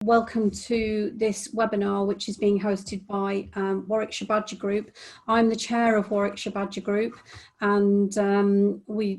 Welcome to this webinar, which is being hosted by Warwickshire Badger Group. I'm the chair of Warwickshire Badger Group, and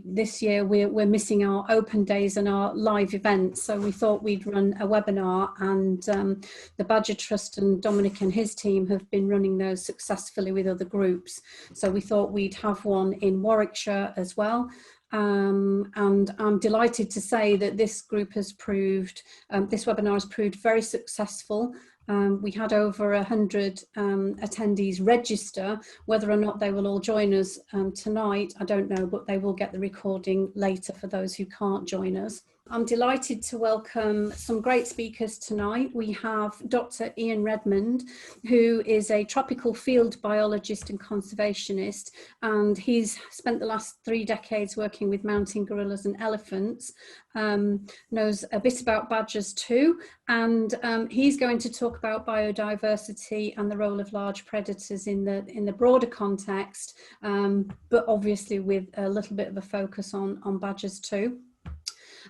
this year we're missing our open days and our live events, so we thought we'd run a webinar, and the Badger Trust and Dominic and his team have been running those successfully with other groups, so we thought we'd have one in Warwickshire as well. And I'm delighted to say that this group has proved, this webinar has proved very successful. We had over 100 attendees register. Whether or not they will all join us tonight, I don't know, but they will get the recording later for those who can't join us. I'm delighted to welcome some great speakers tonight. We have Dr. Ian Redmond, who is a tropical field biologist and conservationist, and he's spent the last 3 decades working with mountain gorillas and elephants, knows a bit about badgers too, and he's going to talk about biodiversity and the role of large predators in the broader context, but obviously with a little bit of a focus on badgers too.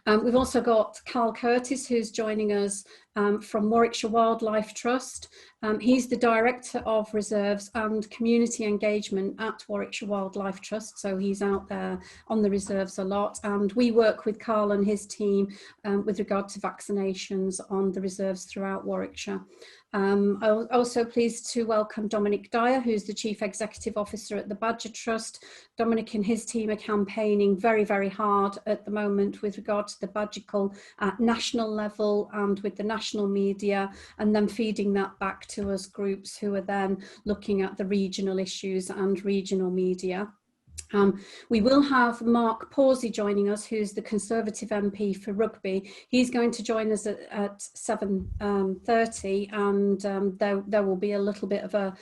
We've also got Carl Curtis, who's joining us from Warwickshire Wildlife Trust. He's the Director of Reserves and Community Engagement at Warwickshire Wildlife Trust, so he's out there on the reserves a lot, and we work with Carl and his team with regard to vaccinations on the reserves throughout Warwickshire. I'm also pleased to welcome Dominic Dyer, who's the Chief Executive Officer at the Badger Trust. Dominic and his team are campaigning very, very hard at the moment with regard to the badger cull at national level and with the national media, and then feeding that back to us groups who are then looking at the regional issues and regional media. We will have Mark Pawsey joining us, who's the Conservative MP for Rugby. He's going to join us at 7:30, and there will be a little bit of a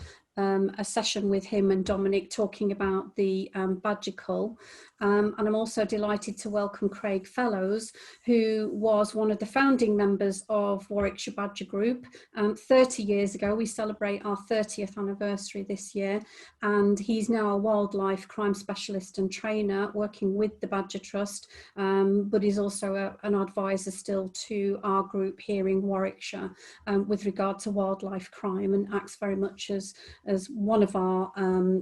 session with him and Dominic talking about the badger cull. And I'm also delighted to welcome Craig Fellows, who was one of the founding members of Warwickshire Badger Group. 30 years ago, we celebrate our 30th anniversary this year, and he's now a wildlife crime specialist and trainer working with the Badger Trust, but he's also an advisor still to our group here in Warwickshire with regard to wildlife crime, and acts very much as one of our,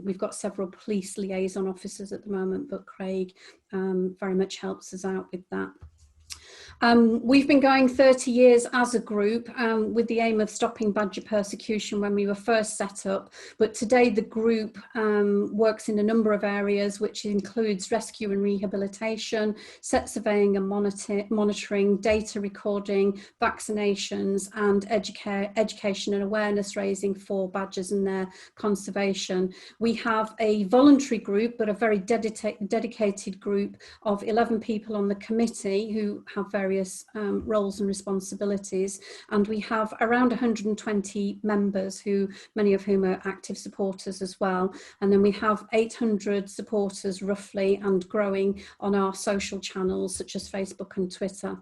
we've got several police liaison officers at the moment, but Craig very much helps us out with that. We've been going 30 years as a group with the aim of stopping badger persecution when we were first set up, but today the group works in a number of areas, which includes rescue and rehabilitation, set surveying and monitoring, data recording, vaccinations, and education and awareness raising for badgers and their conservation. We have a voluntary group, but a very dedicated group of 11 people on the committee who have various roles and responsibilities, and we have around 120 members, who many of whom are active supporters as well, and then we have 800 supporters roughly and growing on our social channels such as Facebook and Twitter.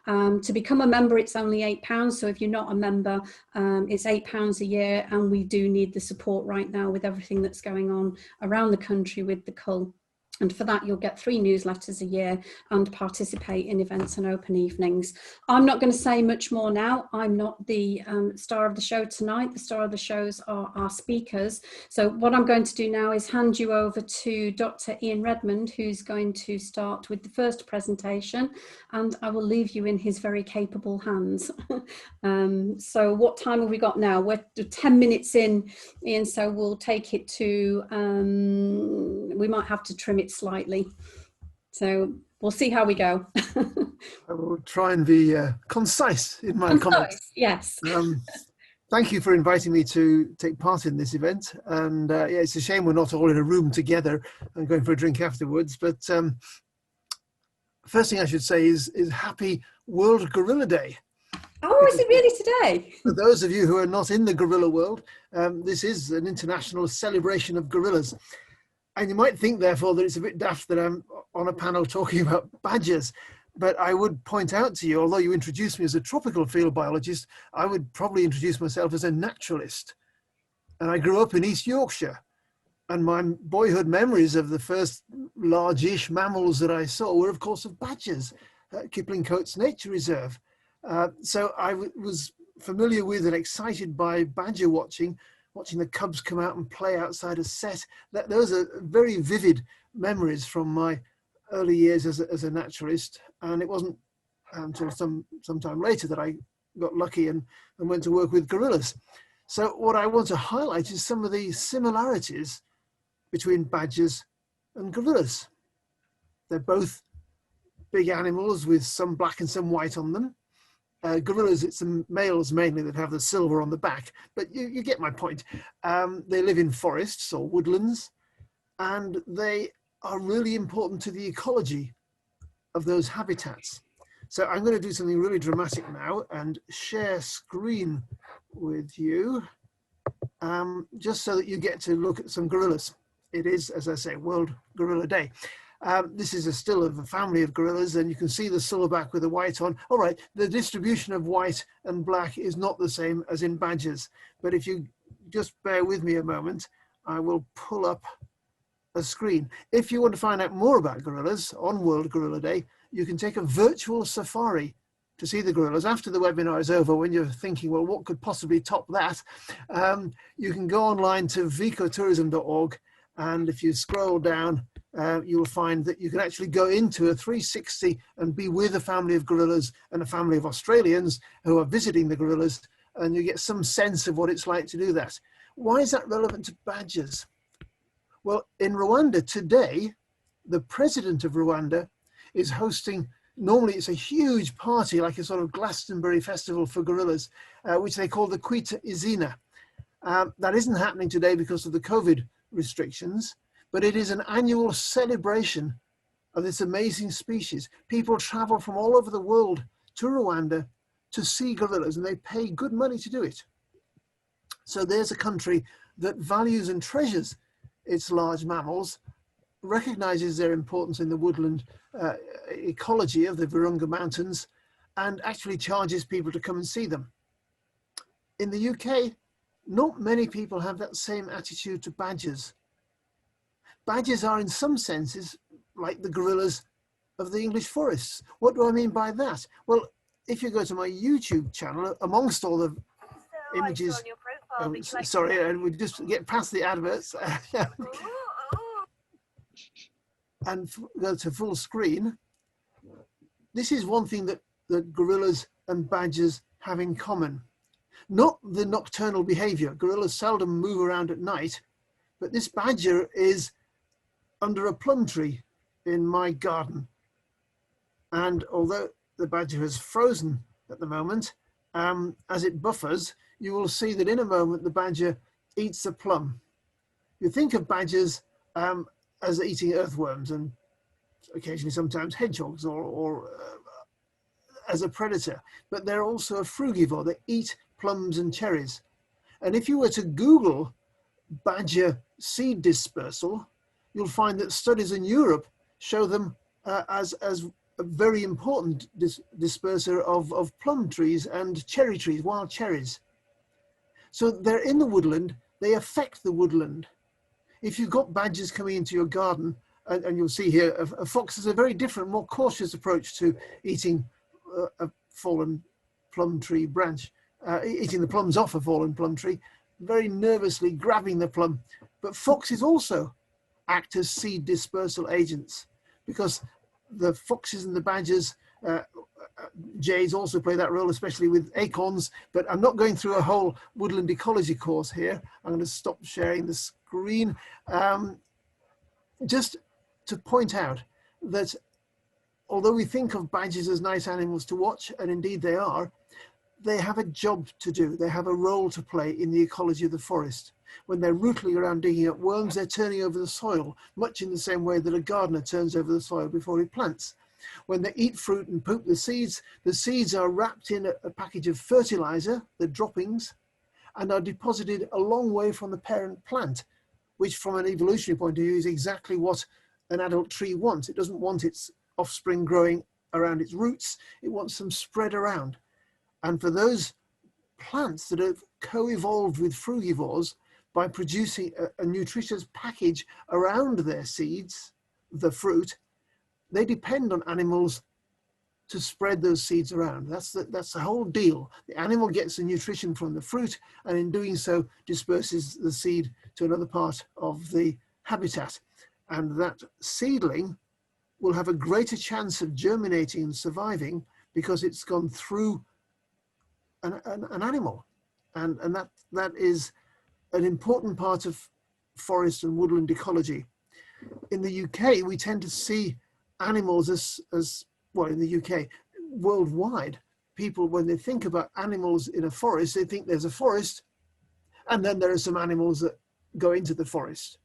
To become a member, it's only £8, so if you're not a member, it's £8 a year, and we do need the support right now with everything that's going on around the country with the cull. And for that, you'll get 3 newsletters a year and participate in events and open evenings. I'm not going to say much more now. I'm not the star of the show tonight. The star of the shows are our speakers. So what I'm going to do now is hand you over to Dr. Ian Redmond, who's going to start with the first presentation, and I will leave you in his very capable hands. So what time have we got now? We're 10 minutes in, Ian, so we'll take it to, we might have to trim it slightly, so we'll see how we go. I will try and be concise in my comments. Yes. Thank you for inviting me to take part in this event, and yeah, it's a shame we're not all in a room together and going for a drink afterwards, but first thing I should say is Happy World Gorilla Day. Oh, is it really today? For those of you who are not in the gorilla world, this is an international celebration of gorillas. And you might think, therefore, that it's a bit daft that I'm on a panel talking about badgers. But I would point out to you, although you introduced me as a tropical field biologist, I would probably introduce myself as a naturalist. And I grew up in East Yorkshire. And my boyhood memories of the first large-ish mammals that I saw were, of course, of badgers at Kipling Coates Nature Reserve. So I was familiar with and excited by badger watching the cubs come out and play outside a set, those are very vivid memories from my early years as a naturalist. And it wasn't until some time later that I got lucky and went to work with gorillas. So what I want to highlight is some of the similarities between badgers and gorillas. They're both big animals with some black and some white on them. Gorillas, it's the males mainly that have the silver on the back, but you get my point. They live in forests or woodlands, and they are really important to the ecology of those habitats. So I'm going to do something really dramatic now and share screen with you, just so that you get to look at some gorillas. It is, as I say, World Gorilla Day. This is a still of a family of gorillas, and you can see the silverback with the white on. All right, the distribution of white and black is not the same as in badgers, but if you just bear with me a moment, I will pull up a screen. If you want to find out more about gorillas on World Gorilla Day, you can take a virtual safari to see the gorillas. After the webinar is over, when you're thinking, well, what could possibly top that? You can go online to vicotourism.org, and if you scroll down, you'll find that you can actually go into a 360 and be with a family of gorillas and a family of Australians who are visiting the gorillas, and you get some sense of what it's like to do that. Why is that relevant to badgers? Well, in Rwanda today, the president of Rwanda is hosting, normally it's a huge party, like a sort of Glastonbury festival for gorillas, which they call the Kwita Izina. That isn't happening today because of the COVID restrictions, but it is an annual celebration of this amazing species. People travel from all over the world to Rwanda to see gorillas, and they pay good money to do it. So there's a country that values and treasures its large mammals, recognizes their importance in the woodland ecology of the Virunga Mountains, and actually charges people to come and see them. In the UK, not many people have that same attitude to badgers. Badgers are in some senses like the gorillas of the English forests. What do I mean by that? Well, if you go to my YouTube channel, amongst all the images, sorry, and we just get past the adverts and go to full screen. This is one thing that gorillas and badgers have in common. Not the nocturnal behavior. Gorillas seldom move around at night, but this badger is under a plum tree in my garden. And although the badger has frozen at the moment, as it buffers, you will see that in a moment the badger eats a plum. You think of badgers as eating earthworms and occasionally sometimes hedgehogs or as a predator, but they're also a frugivore. They eat plums and cherries. And if you were to Google badger seed dispersal, you'll find that studies in Europe show them as a very important disperser of plum trees and cherry trees, wild cherries. So they're in the woodland, they affect the woodland. If you've got badgers coming into your garden, and you'll see here, a fox has a very different, more cautious approach to eating a fallen plum tree branch, eating the plums off a fallen plum tree, very nervously grabbing the plum. But foxes also act as seed dispersal agents, because the foxes and the badgers, jays also play that role, especially with acorns. But I'm not going through a whole woodland ecology course here. I'm going to stop sharing the screen. Just to point out that although we think of badgers as nice animals to watch, and indeed they have a job to do. They have a role to play in the ecology of the forest. When they're rootling around digging up worms, they're turning over the soil, much in the same way that a gardener turns over the soil before he plants. When they eat fruit and poop the seeds are wrapped in a package of fertilizer, the droppings, and are deposited a long way from the parent plant, which from an evolutionary point of view is exactly what an adult tree wants. It doesn't want its offspring growing around its roots. It wants them spread around. And for those plants that have co-evolved with frugivores by producing a nutritious package around their seeds, the fruit, they depend on animals to spread those seeds around. That's the whole deal. The animal gets the nutrition from the fruit, and in doing so disperses the seed to another part of the habitat. And that seedling will have a greater chance of germinating and surviving because it's gone through an animal. And that is an important part of forest and woodland ecology. In the UK, we tend to see animals as well, in the UK, worldwide, people, when they think about animals in a forest, they think there's a forest, and then there are some animals that go into the forest.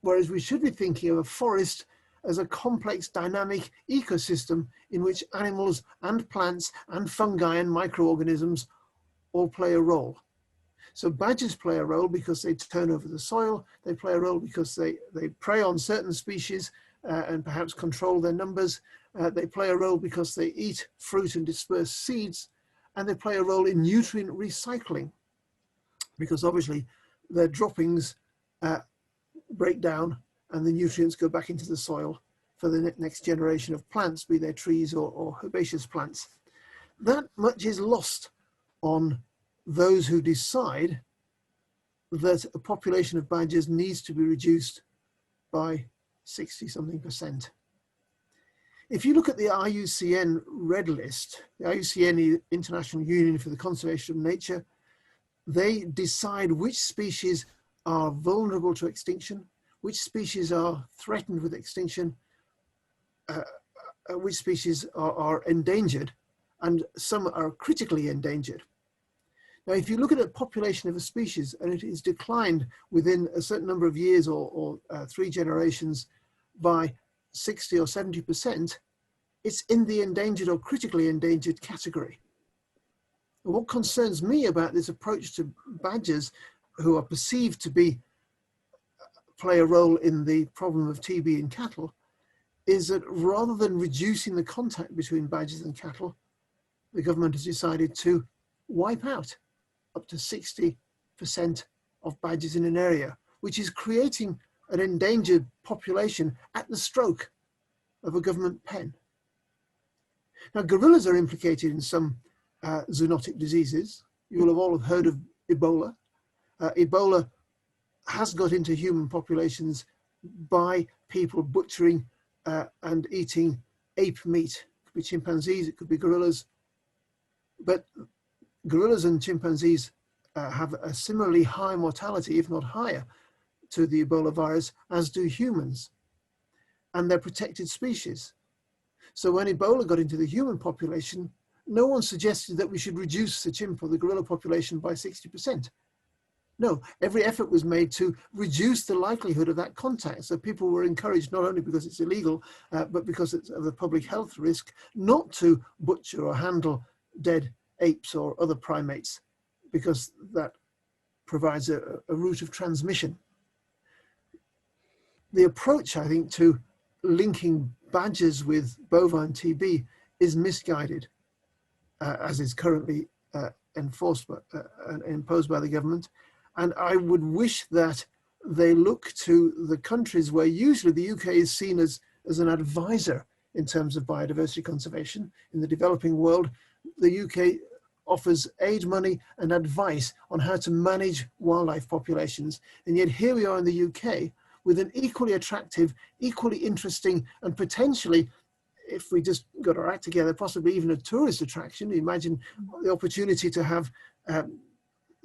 Whereas we should be thinking of a forest as a complex dynamic ecosystem in which animals and plants and fungi and microorganisms all play a role. So badgers play a role because they turn over the soil. They play a role because they prey on certain species and perhaps control their numbers. They play a role because they eat fruit and disperse seeds. And they play a role in nutrient recycling because obviously their droppings break down and the nutrients go back into the soil for the next generation of plants, be they trees or herbaceous plants. That much is lost on those who decide that a population of badgers needs to be reduced by 60-something%. If you look at the IUCN Red List, the IUCN, International Union for the Conservation of Nature, they decide which species are vulnerable to extinction, which species are threatened with extinction, which species are endangered, and some are critically endangered. Now, if you look at a population of a species and it is declined within a certain number of years or 3 generations by 60 or 70%, it's in the endangered or critically endangered category. And what concerns me about this approach to badgers, who are perceived to play a role in the problem of TB in cattle, is that rather than reducing the contact between badgers and cattle, the government has decided to wipe out up to 60% of badgers in an area, which is creating an endangered population at the stroke of a government pen. Now, gorillas are implicated in some zoonotic diseases. You will have all heard of Ebola. Ebola has got into human populations by people butchering and eating ape meat. It could be chimpanzees, it could be gorillas. But gorillas and chimpanzees have a similarly high mortality, if not higher, to the Ebola virus, as do humans. And they're protected species. So when Ebola got into the human population, no one suggested that we should reduce the chimp or the gorilla population by 60%. No, every effort was made to reduce the likelihood of that contact. So people were encouraged, not only because it's illegal, but because it's of the public health risk, not to butcher or handle dead apes or other primates, because that provides a route of transmission. The approach, I think, to linking badgers with bovine TB is misguided, as is currently imposed by the government. And I would wish that they look to the countries where usually the UK is seen as an advisor in terms of biodiversity conservation. In the developing world, the UK offers aid money and advice on how to manage wildlife populations. And yet here we are in the UK with an equally attractive, equally interesting, and potentially, if we just got our act together, possibly even a tourist attraction. Imagine the opportunity to have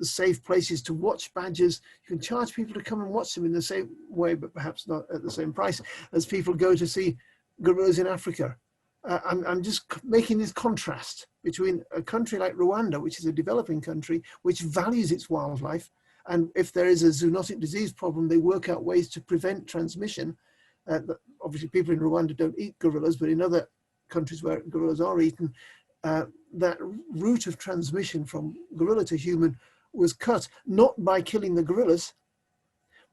safe places to watch badgers. You can charge people to come and watch them in the same way, but perhaps not at the same price as people go to see gorillas in Africa. I'm just making this contrast between a country like Rwanda, which is a developing country, which values its wildlife, and if there is a zoonotic disease problem, they work out ways to prevent transmission. Obviously, people in Rwanda don't eat gorillas, but in other countries where gorillas are eaten, that route of transmission from gorilla to human was cut, not by killing the gorillas,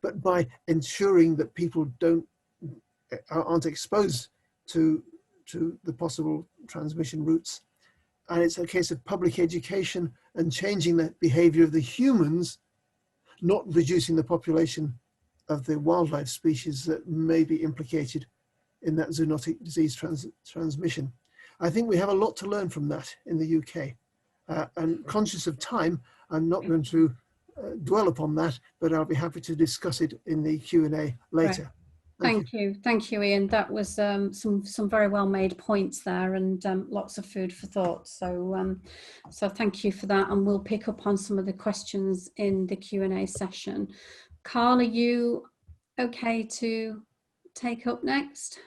but by ensuring that people aren't exposed to the possible transmission routes. And it's a case of public education and changing the behavior of the humans, not reducing the population of the wildlife species that may be implicated in that zoonotic disease transmission. I think we have a lot to learn from that in the UK. And conscious of time, I'm not going to dwell upon that, but I'll be happy to discuss it in the Q&A later. Right. Thank you, Ian. That was some very well made points there, and lots of food for thought. So so thank you for that, and we'll pick up on some of the questions in the Q&A session. Carl, are you okay to take up next?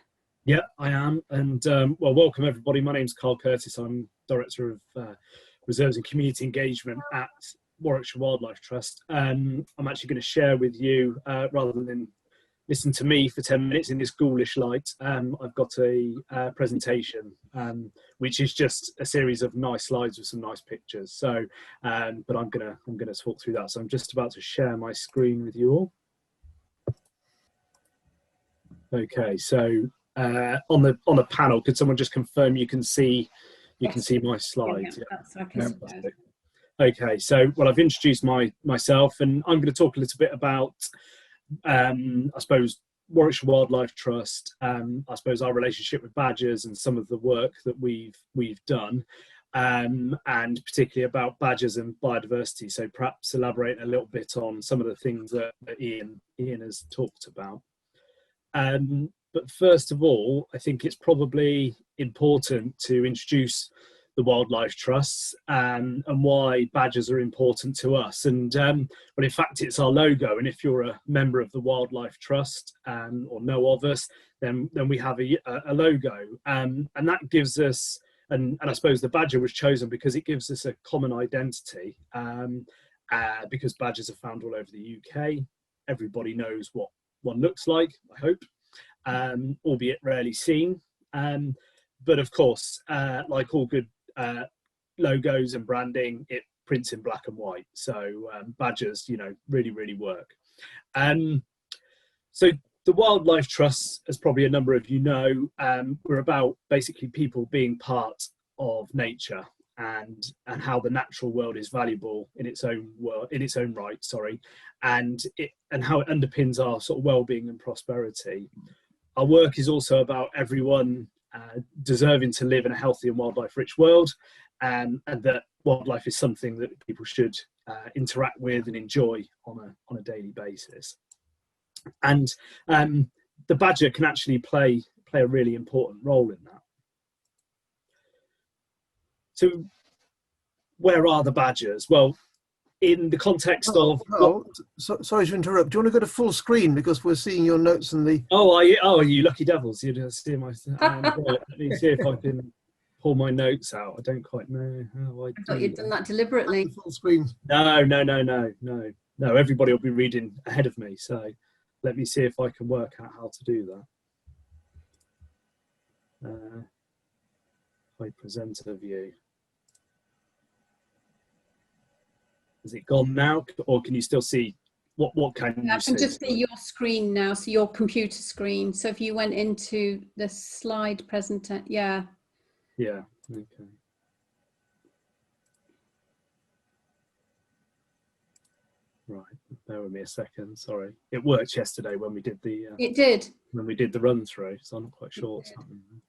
Yeah, I am. And well, welcome everybody. My name's Carl Curtis. I'm Director of Reserves and Community Engagement at Warwickshire Wildlife Trust. I'm actually going to share with you, rather than listen to me for 10 minutes in this ghoulish light, I've got a presentation, which is just a series of nice slides with some nice pictures. So, but I'm gonna talk through that. So I'm just about to share my screen with you all. Okay, so on the panel, could someone just confirm you can see my slides? Yeah. Okay, so well, I've introduced myself, and I'm going to talk a little bit about I suppose Warwickshire Wildlife Trust, I suppose our relationship with badgers and some of the work that we've done, and particularly about badgers and biodiversity. So perhaps elaborate a little bit on some of the things that Ian has talked about. But first of all, I think it's probably important to introduce the wildlife trusts and why badgers are important to us. And well, in fact, it's our logo. And if you're a member of the Wildlife Trust or know of us, then we have a logo, and that gives us. And I suppose the badger was chosen because it gives us a common identity. Because badgers are found all over the UK, everybody knows what one looks like, I hope, albeit rarely seen. But of course, like all good logos and branding, it prints in black and white. So badgers, really work. So the Wildlife Trusts, as probably a number of you know, we're about basically people being part of nature and how the natural world is valuable in its own right, and how it underpins our sort of well-being and prosperity. Our work is also about everyone deserving to live in a healthy and wildlife-rich world, and that wildlife is something that people should interact with and enjoy on a daily basis. And the badger can actually play a really important role in that. So where are the badgers? Well, in the context of... sorry to interrupt. Do you want to go to full screen, because we're seeing your notes and the... Oh, are you lucky devils? You're seeing my... Let me see if I can pull my notes out. I don't quite know how I thought you'd done that deliberately. Full screen. No. Everybody will be reading ahead of me. So let me see if I can work out how to do that. High presenter view. Is it gone now, or can you still see what can you see? I can just see your screen now, so your computer screen. So if you went into the slide presenter, yeah, okay. Right, bear with me a second. Sorry, it worked yesterday when we did the. It did. When we did the run through, so I'm not quite sure what's happening.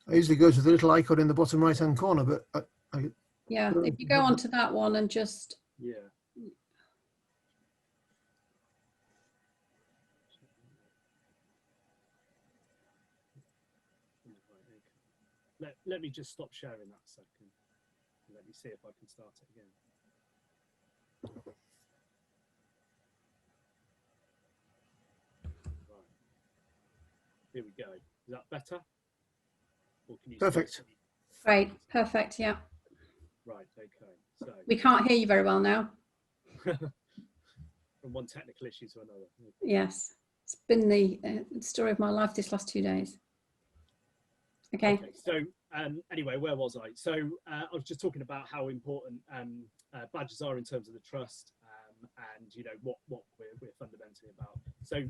I usually go to the little icon in the bottom right-hand corner, but yeah, if you go onto that one and just... Yeah. Let me just stop sharing that a second. Let me see if I can start it again. Right. Here we go. Is that better? Or can you perfect. Great, perfect, yeah. Right, okay. So we can't hear you very well now. From one technical issue to another. Yes, it's been the story of my life this last 2 days. Okay. So anyway, where was I? So I was just talking about how important badgers are in terms of the trust, and what we're fundamentally about. So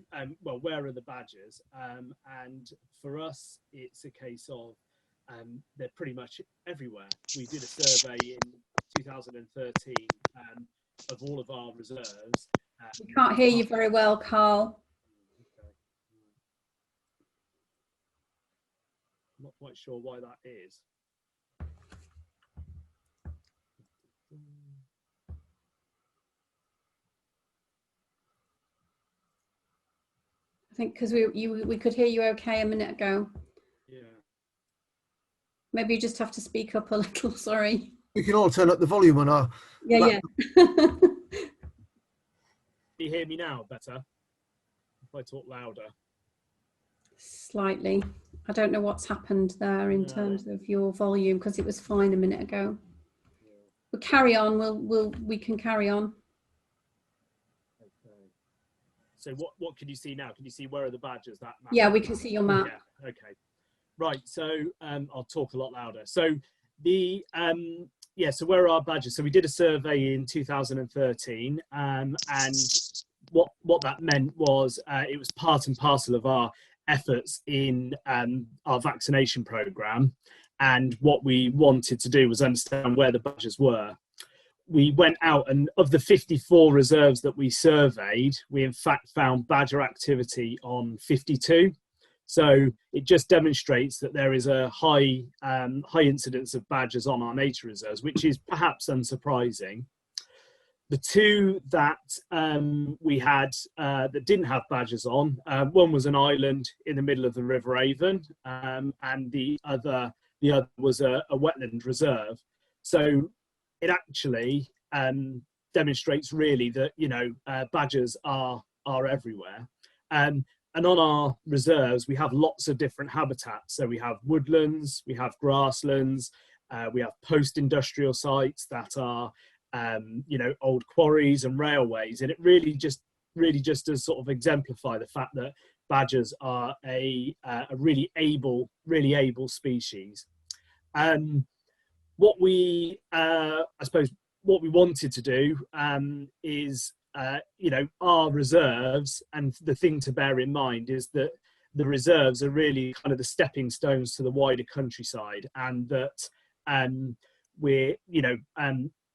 well, where are the badgers? And for us, it's a case of they're pretty much everywhere. We did a survey in 2013 of all of our reserves. We can't hear you very well, Carl. Okay. I'm not quite sure why that is. I think because we could hear you okay a minute ago. Yeah. Maybe you just have to speak up a little. Sorry. We can all turn up the volume on our. Yeah. Can you hear me now better? If I talk louder. Slightly. I don't know what's happened there in terms of your volume, because it was fine a minute ago. Yeah. We'll carry on. We can carry on. Okay. So what can you see now? Can you see where are the badgers? That map? Yeah, we can see your map. Yeah. Okay. Right. So I'll talk a lot louder. So the so where are our badgers? So we did a survey in 2013, and what that meant was it was part and parcel of our efforts in our vaccination programme, and what we wanted to do was understand where the badgers were. We went out, and of the 54 reserves that we surveyed, we in fact found badger activity on 52. So it just demonstrates that there is a high incidence of badgers on our nature reserves, which is perhaps unsurprising. The two that we had that didn't have badgers on, one was an island in the middle of the River Avon, and the other was a wetland reserve. So it actually demonstrates really that badgers are everywhere. And on our reserves, we have lots of different habitats. So we have woodlands, we have grasslands, we have post-industrial sites that are, old quarries and railways. And it really just does sort of exemplify the fact that badgers are a really able species. What we wanted to do is our reserves, and the thing to bear in mind is that the reserves are really kind of the stepping stones to the wider countryside, and that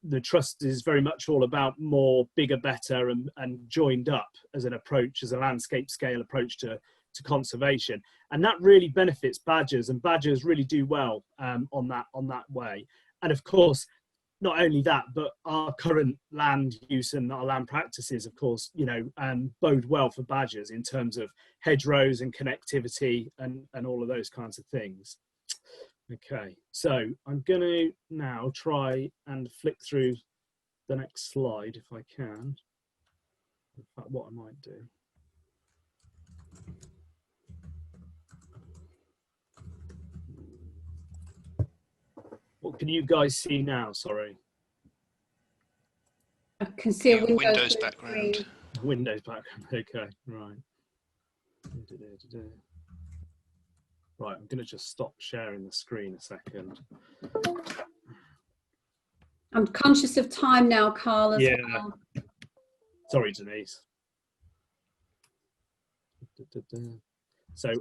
the trust is very much all about more, bigger, better, and joined up as an approach, as a landscape scale approach to conservation, and that really benefits badgers, and badgers really do well on that way. And of course, not only that, but our current land use and our land practices, of course, bode well for badgers in terms of hedgerows and connectivity and all of those kinds of things. Okay, so I'm going to now try and flick through the next slide if I can. In fact, what I might do. What can you guys see now? Sorry. I can see a Windows background. Windows background. Okay, right. Right, I'm going to just stop sharing the screen a second. I'm conscious of time now, Carl, as well. Sorry, Denise. So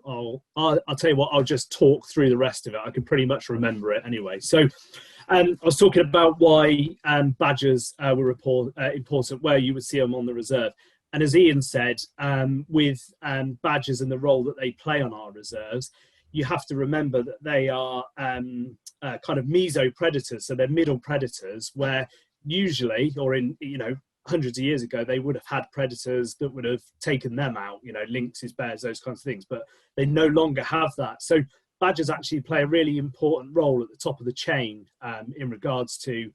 I'll tell you what, I'll just talk through the rest of it. I can pretty much remember it anyway. So I was talking about why badgers were important, where you would see them on the reserve. And as Ian said, with badgers and the role that they play on our reserves, you have to remember that they are kind of meso-predators, so they're middle predators, where usually, or in, hundreds of years ago, they would have had predators that would have taken them out, lynxes, bears, those kinds of things, but they no longer have that. So badgers actually play a really important role at the top of the chain in regards to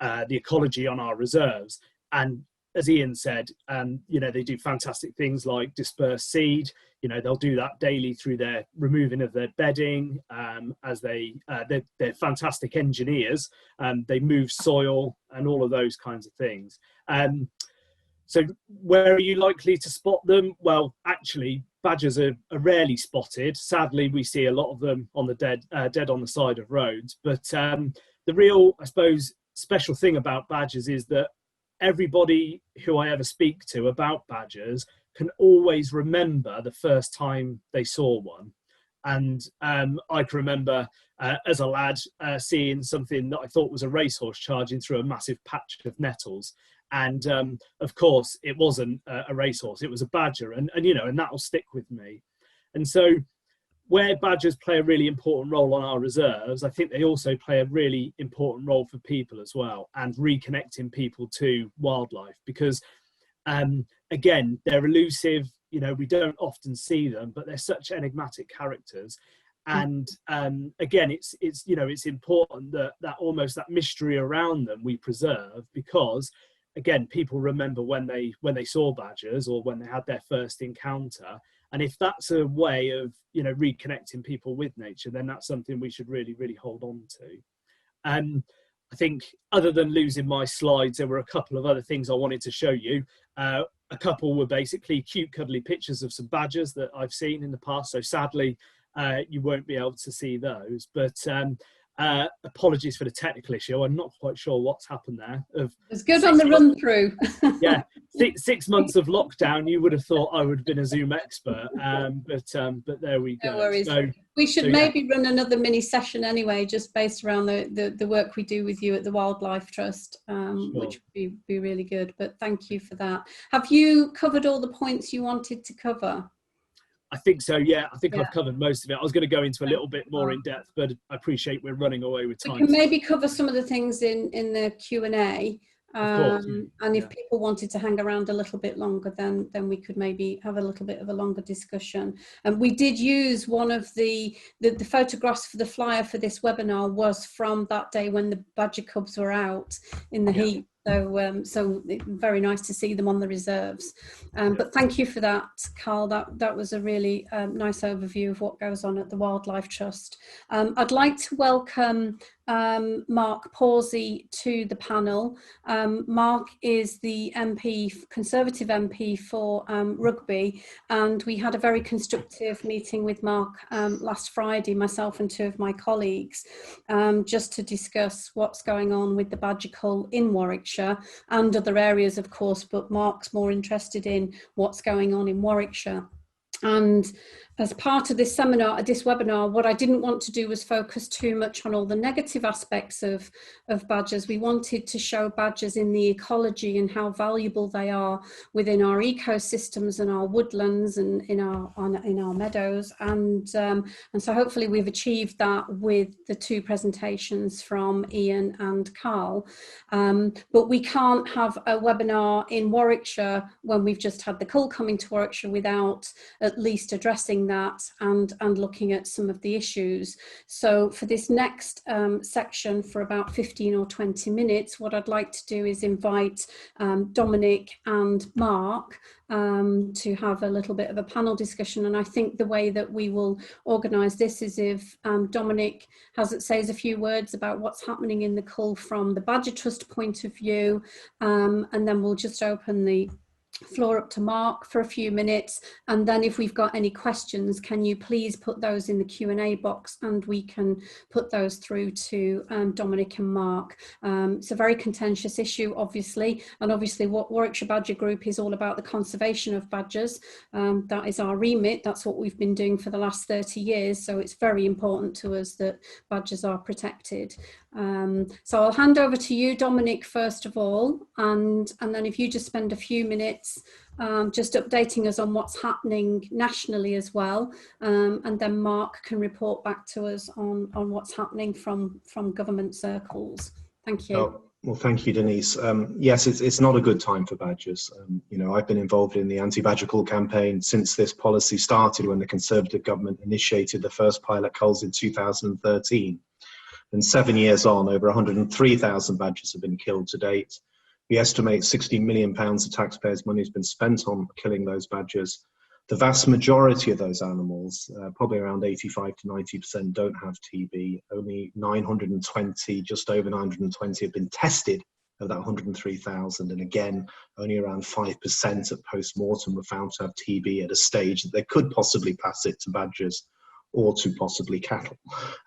the ecology on our reserves. And as Ian said, they do fantastic things like disperse seed. They'll do that daily through their removing of their bedding, as they're fantastic engineers. They move soil and all of those kinds of things. So where are you likely to spot them? Well, actually, badgers are rarely spotted. Sadly, we see a lot of them on the dead on the side of roads. But the real, I suppose, special thing about badgers is that everybody who I ever speak to about badgers can always remember the first time they saw one. And I can remember as a lad seeing something that I thought was a racehorse charging through a massive patch of nettles. And of course, it wasn't a racehorse; it was a badger, and that will stick with me. And so, where badgers play a really important role on our reserves, I think they also play a really important role for people as well, and reconnecting people to wildlife, because again, they're elusive. We don't often see them, but they're such enigmatic characters. And again, it's important that almost that mystery around them we preserve, because again, people remember when they saw badgers or when they had their first encounter. And if that's a way of reconnecting people with nature, then that's something we should really, really hold on to. I think, other than losing my slides, there were a couple of other things I wanted to show you. A couple were basically cute, cuddly pictures of some badgers that I've seen in the past. So sadly, you won't be able to see those. But apologies for the technical issue. I'm not quite sure what's happened there. It's good on the run through. Yeah, 6 months of lockdown, you would have thought I would have been a Zoom expert. But there we go. No worries. So, we should maybe run another mini session anyway, just based around the work we do with you at the Wildlife Trust, sure. Which would be really good. But thank you for that. Have you covered all the points you wanted to cover? I think so, yeah. I think I've covered most of it. I was going to go into a little bit more in depth, but I appreciate we're running away with time. We can maybe cover some of the things in the Q&A. And if people wanted to hang around a little bit longer, then we could maybe have a little bit of a longer discussion. And we did use one of the photographs for the flyer for this webinar was from that day when the badger cubs were out in the heat. So very nice to see them on the reserves. But thank you for that, Carl. That was a really nice overview of what goes on at the Wildlife Trust. I'd like to welcome Mark Pawsey to the panel. Mark is the Conservative MP for Rugby, and we had a very constructive meeting with Mark last Friday, myself and two of my colleagues, just to discuss what's going on with the badger cull in Warwickshire and other areas, of course, but Mark's more interested in what's going on in Warwickshire. And as part of this webinar, what I didn't want to do was focus too much on all the negative aspects of badgers. We wanted to show badgers in the ecology and how valuable they are within our ecosystems and our woodlands and in our meadows. And so hopefully we've achieved that with the two presentations from Ian and Carl. But we can't have a webinar in Warwickshire when we've just had the cull coming to Warwickshire without at least addressing that and looking at some of the issues. So for this next section, for about 15 or 20 minutes, what I'd like to do is invite Dominic and Mark to have a little bit of a panel discussion. And I think the way that we will organise this is if Dominic says a few words about what's happening in the cull from the Badger Trust point of view, and then we'll just open the floor up to Mark for a few minutes, and then if we've got any questions, can you please put those in the Q&A box and we can put those through to Dominic and Mark. It's a very contentious issue, obviously, and obviously what Warwickshire Badger Group is all about, the conservation of badgers. That is our remit. That's what we've been doing for the last 30 years, so it's very important to us that badgers are protected. So I'll hand over to you, Dominic, first of all, and then if you just spend a few minutes just updating us on what's happening nationally as well, and then Mark can report back to us on what's happening from government circles. Thank you. Oh, well, thank you, Denise. Yes, it's not a good time for badgers. I've been involved in the anti-badger cull campaign since this policy started, when the Conservative government initiated the first pilot culls in 2013. And 7 years on, over 103,000 badgers have been killed to date. We estimate £60 million of taxpayers' money has been spent on killing those badgers. The vast majority of those animals, probably around 85 to 90%, don't have TB. Only 920, just over 920, have been tested of that 103,000. And again, only around 5% at post-mortem were found to have TB at a stage that they could possibly pass it to badgers or to possibly cattle.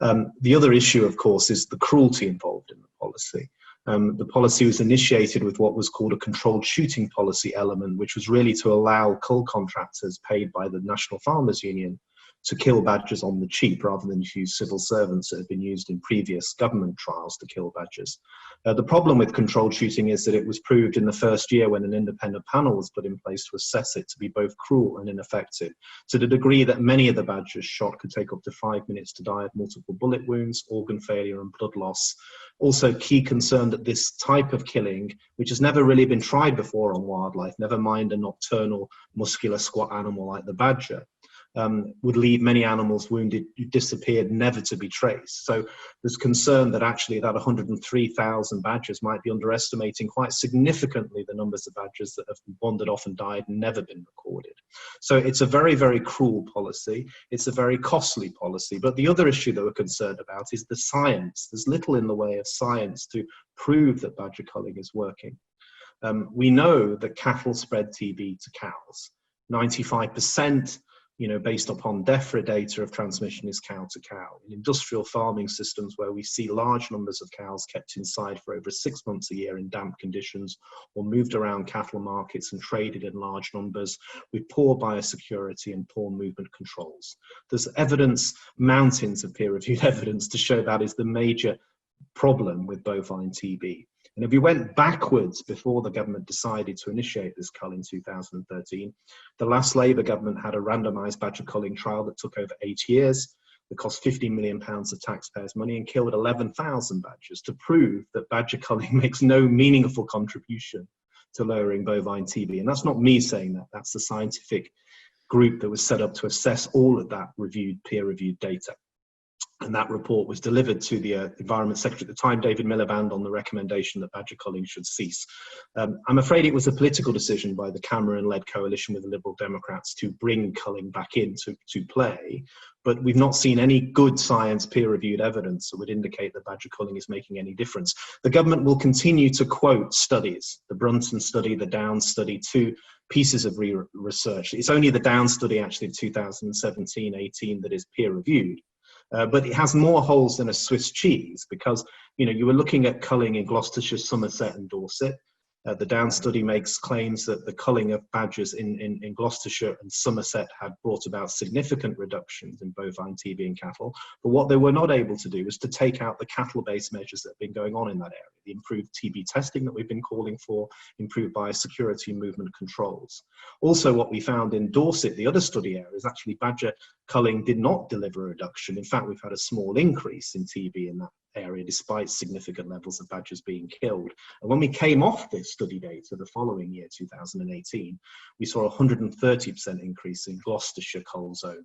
The other issue, of course, is the cruelty involved in the policy. The policy was initiated with what was called a controlled shooting policy element, which was really to allow cull contractors paid by the National Farmers Union to kill badgers on the cheap rather than to use civil servants that have been used in previous government trials to kill badgers. The problem with controlled shooting is that it was proved in the first year when an independent panel was put in place to assess it to be both cruel and ineffective, to the degree that many of the badgers shot could take up to 5 minutes to die of multiple bullet wounds, organ failure and blood loss. Also, key concern that this type of killing, which has never really been tried before on wildlife, never mind a nocturnal muscular squat animal like the badger, would leave many animals wounded, disappeared, never to be traced. So there's concern that actually that 103,000 badgers might be underestimating quite significantly the numbers of badgers that have wandered off and died and never been recorded. So it's a very, very cruel policy. It's a very costly policy. But the other issue that we're concerned about is the science. There's little in the way of science to prove that badger culling is working. We know that cattle spread TB to cows. 95%, based upon DEFRA data of transmission, is cow to cow. In industrial farming systems where we see large numbers of cows kept inside for over 6 months a year in damp conditions, or moved around cattle markets and traded in large numbers with poor biosecurity and poor movement controls. There's evidence, mountains of peer-reviewed evidence to show that is the major problem with bovine TB. And if we went backwards before the government decided to initiate this cull in 2013, the last Labour government had a randomised badger culling trial that took over 8 years, that cost £15 million of taxpayers' money and killed 11,000 badgers to prove that badger culling makes no meaningful contribution to lowering bovine TB. And that's not me saying that, that's the scientific group that was set up to assess all of that peer-reviewed data. And that report was delivered to the Environment Secretary at the time, David Miliband, on the recommendation that badger culling should cease. I'm afraid it was a political decision by the Cameron-led coalition with the Liberal Democrats to bring culling back into play, but we've not seen any good science peer-reviewed evidence that would indicate that badger culling is making any difference. The government will continue to quote studies, the Brunton study, the Downs study, two pieces of research. It's only the Downs study, actually, of 2017-18 that is peer-reviewed. But it has more holes than a Swiss cheese because, you were looking at culling in Gloucestershire, Somerset and Dorset. The Downs study makes claims that the culling of badgers in Gloucestershire and Somerset had brought about significant reductions in bovine TB in cattle. But what they were not able to do was to take out the cattle-based measures that have been going on in that area, the improved TB testing that we've been calling for, improved biosecurity and movement controls. Also, what we found in Dorset, the other study area, is actually badger culling did not deliver a reduction. In fact, we've had a small increase in TB in that area despite significant levels of badgers being killed. And when we came off this study data the following year, 2018, we saw a 130% increase in Gloucestershire cull zone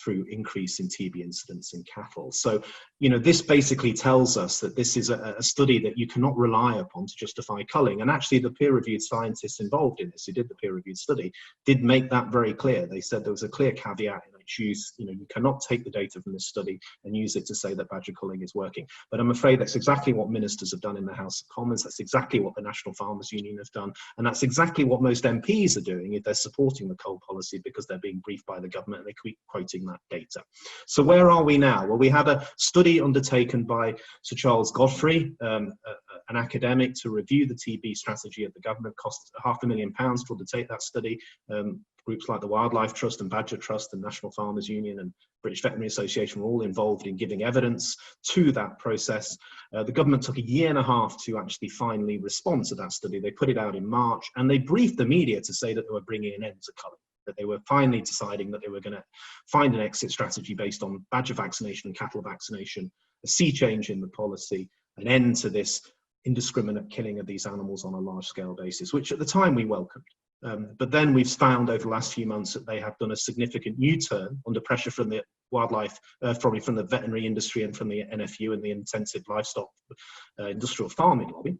through increase in TB incidence in cattle. So, this basically tells us that this is a study that you cannot rely upon to justify culling. And actually the peer-reviewed scientists involved in this, who did the peer-reviewed study, did make that very clear. They said there was a clear caveat in its use. You cannot take the data from this study and use it to say that badger culling is working. But I'm afraid that's exactly what ministers have done in the House of Commons. That's exactly what the National Farmers Union have done. And that's exactly what most MPs are doing if they're supporting the cull policy, because they're being briefed by the government and they keep quoting that data. So where are we now? Well, we had a study undertaken by Sir Charles Godfrey, an academic, to review the TB strategy of the government. Cost £500,000 to undertake that study. Groups like the Wildlife Trust and Badger Trust and National Farmers Union and British Veterinary Association were all involved in giving evidence to that process. The government took 1.5 years to actually finally respond to that study. They put it out in March and they briefed the media to say that they were bringing an end to culling, that they were finally deciding that they were going to find an exit strategy based on badger vaccination and cattle vaccination, a sea change in the policy, an end to this indiscriminate killing of these animals on a large-scale basis, which at the time we welcomed. But then we've found over the last few months that they have done a significant U-turn under pressure from the wildlife, probably from the veterinary industry and from the NFU and the intensive livestock industrial farming lobby,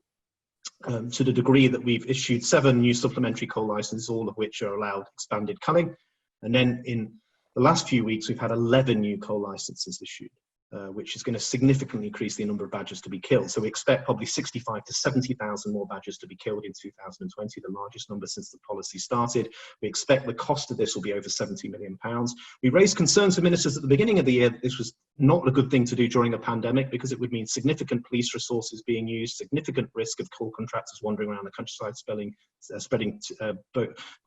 to the degree that we've issued 7 new supplementary cull licenses, all of which are allowed expanded culling. And then in the last few weeks, we've had 11 new cull licenses issued. which is going to significantly increase the number of badgers to be killed. So we expect probably 65 to 70,000 more badgers to be killed in 2020, the largest number since the policy started. We expect the cost of this will be over £70 million. We raised concerns with ministers at the beginning of the year that this was not a good thing to do during a pandemic, because it would mean significant police resources being used, significant risk of coal contractors wandering around the countryside spreading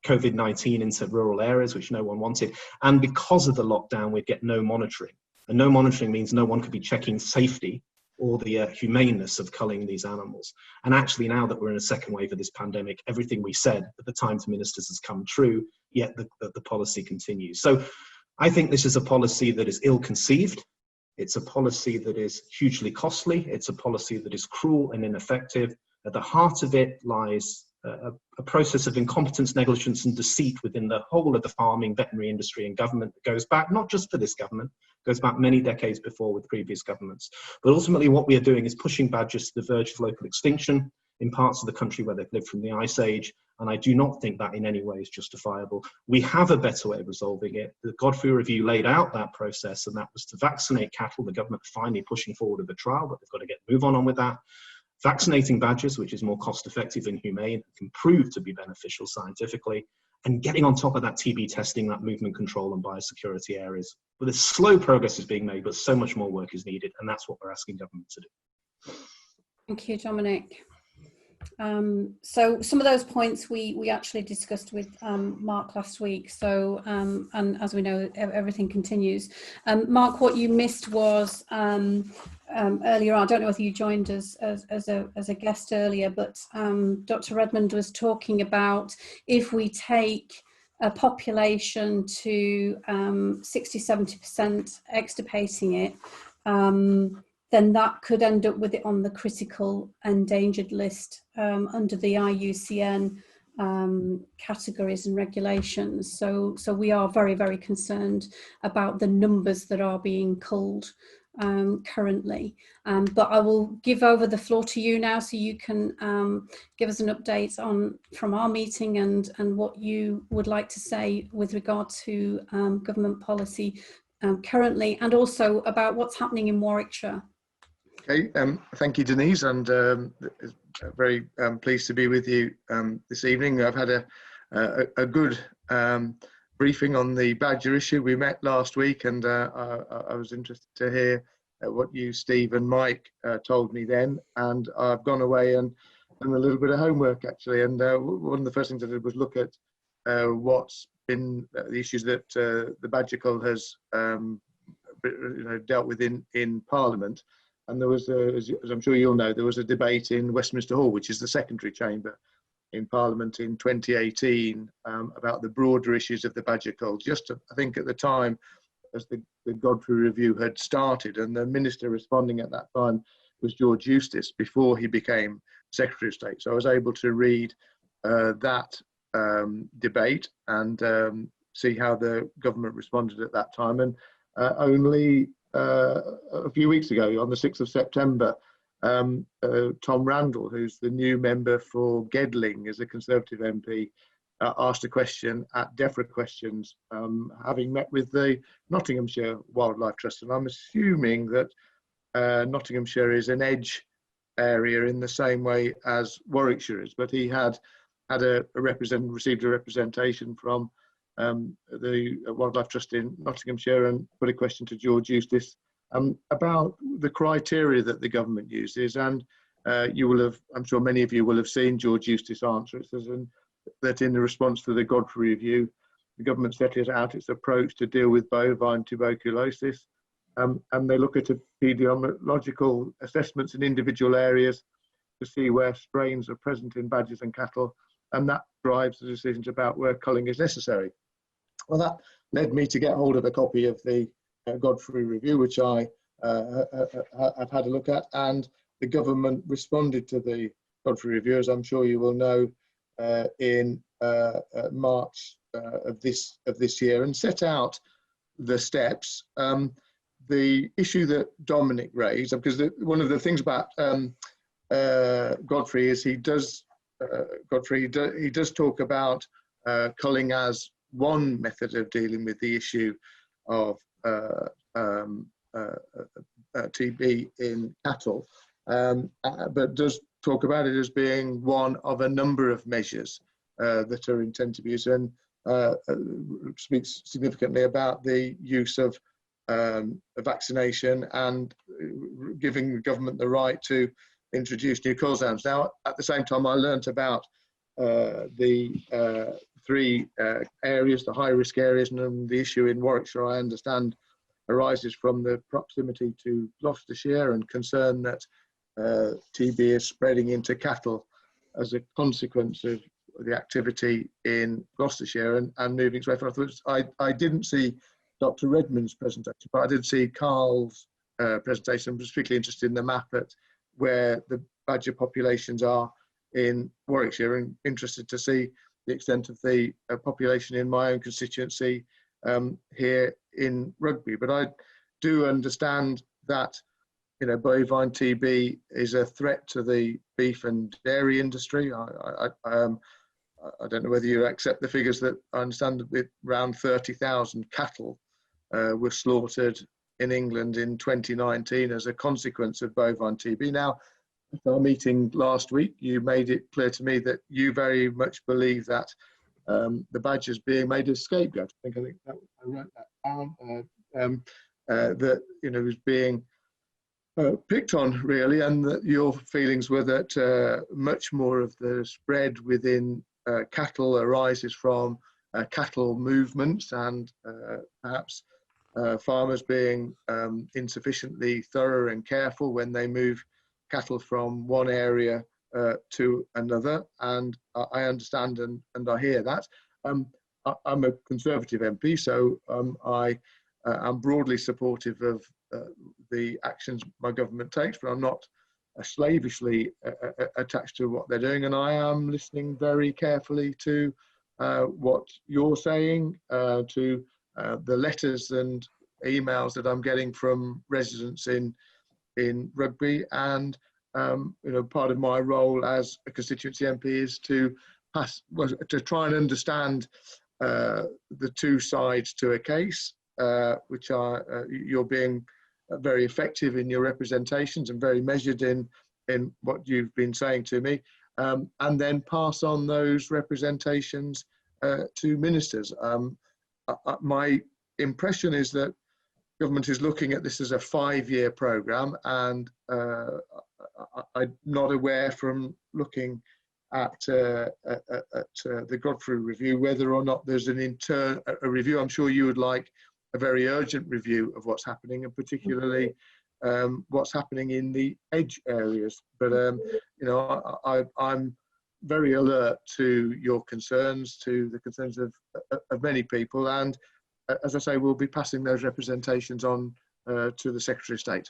COVID-19 into rural areas, which no one wanted. And because of the lockdown, we'd get no monitoring. And no monitoring means no one could be checking safety or the humaneness of culling these animals. And actually, now that we're in a second wave of this pandemic, everything we said at the time to ministers has come true, yet the policy continues. So I think this is a policy that is ill-conceived. It's a policy that is hugely costly. It's a policy that is cruel and ineffective. At the heart of it lies a process of incompetence, negligence and deceit within the whole of the farming, veterinary industry and government that goes back, not just for this government, goes back many decades before with previous governments. But ultimately what we are doing is pushing badgers to the verge of local extinction in parts of the country where they've lived from the Ice Age. And I do not think that in any way is justifiable. We have a better way of resolving it. The Godfrey Review laid out that process, and that was to vaccinate cattle. The government finally pushing forward with the trial, but they've got to move on with that. Vaccinating badgers, which is more cost-effective and humane, can prove to be beneficial scientifically, and getting on top of that TB testing, that movement control and biosecurity areas. But there's slow progress is being made, but so much more work is needed, and that's what we're asking government to do. Thank you, Dominic. So some of those points we actually discussed with Mark last week. So and as we know, everything continues. Mark, what you missed was earlier on. I don't know whether you joined us as a guest earlier, but Dr. Redmond was talking about if we take a population to 60-70% extirpating it. Then that could end up with it on the critical endangered list under the IUCN categories and regulations. So we are very, very concerned about the numbers that are being culled currently. But I will give over the floor to you now, so you can give us an update from our meeting and what you would like to say with regard to government policy currently, and also about what's happening in Warwickshire. Okay, thank you, Denise, and very pleased to be with you this evening. I've had a good briefing on the badger issue. We met last week, and I was interested to hear what you, Steve, and Mike told me then. And I've gone away and done a little bit of homework, actually. And one of the first things I did was look at what's been the issues that the badger cull has dealt with in Parliament. And there was, as I'm sure you'll know, there was a debate in Westminster Hall, which is the secondary chamber in Parliament in 2018, about the broader issues of the badger cull. Just, I think at the time, as the Godfrey Review had started, and the minister responding at that time was George Eustice, before he became Secretary of State. So I was able to read that debate and see how the government responded at that time. And only a few weeks ago, on the 6th of September, Tom Randall, who's the new member for Gedling as a Conservative MP, asked a question at DEFRA Questions, having met with the Nottinghamshire Wildlife Trust. And I'm assuming that Nottinghamshire is an edge area in the same way as Warwickshire is, but he had received a representation from the Wildlife Trust in Nottinghamshire and put a question to George Eustice about the criteria that the government uses. And you will have, I'm sure many of you will have seen George Eustice answer. It says that in the response to the Godfrey Review, the government set it out its approach to deal with bovine tuberculosis, and they look at epidemiological assessments in individual areas to see where strains are present in badgers and cattle, and that drives the decisions about where culling is necessary. Well, that led me to get hold of a copy of the Godfrey Review, which I have had a look at, and the government responded to the Godfrey Review, as I'm sure you will know, in March of this year, and set out the steps. The issue that Dominic raised, because one of the things about Godfrey is he does talk about culling as one method of dealing with the issue of TB in cattle, but does talk about it as being one of a number of measures that are intended to be used, and speaks significantly about the use of vaccination and giving the government the right to introduce new call zones. Now, at the same time, I learnt about the 3 areas, the high-risk areas, and the issue in Warwickshire, I understand, arises from the proximity to Gloucestershire and concern that TB is spreading into cattle as a consequence of the activity in Gloucestershire and moving away from afterwards. I didn't see Dr. Redmond's presentation, but I did see Carl's presentation. I'm particularly interested in the map at where the badger populations are in Warwickshire, and interested to see the extent of the population in my own constituency here in Rugby. But I do understand that, you know, bovine TB is a threat to the beef and dairy industry. I don't know whether you accept the figures that I understand that around 30,000 cattle were slaughtered in England in 2019 as a consequence of bovine TB. Now, at our meeting last week, you made it clear to me that you very much believe that the badger's being made a scapegoat. I think that I wrote that down. That, you know, is being picked on, really, and that your feelings were that much more of the spread within cattle arises from cattle movements and perhaps farmers being insufficiently thorough and careful when they move cattle from one area to another. And I understand and I hear that. I'm a Conservative MP, so I am broadly supportive of the actions my government takes, but I'm not slavishly attached to what they're doing, and I am listening very carefully to what you're saying, to the letters and emails that I'm getting from residents in Rugby, and you know, part of my role as a constituency MP is to try and understand the 2 sides to a case, which are you're being very effective in your representations and very measured in what you've been saying to me, and then pass on those representations to ministers. My impression is that government is looking at this as a 5-year programme, and I'm not aware from looking at the Godfrey review whether or not there's a review. I'm sure you would like a very urgent review of what's happening, and particularly what's happening in the edge areas. But you know, I'm very alert to your concerns, to the concerns of many people, and as I say, we'll be passing those representations on to the Secretary of State.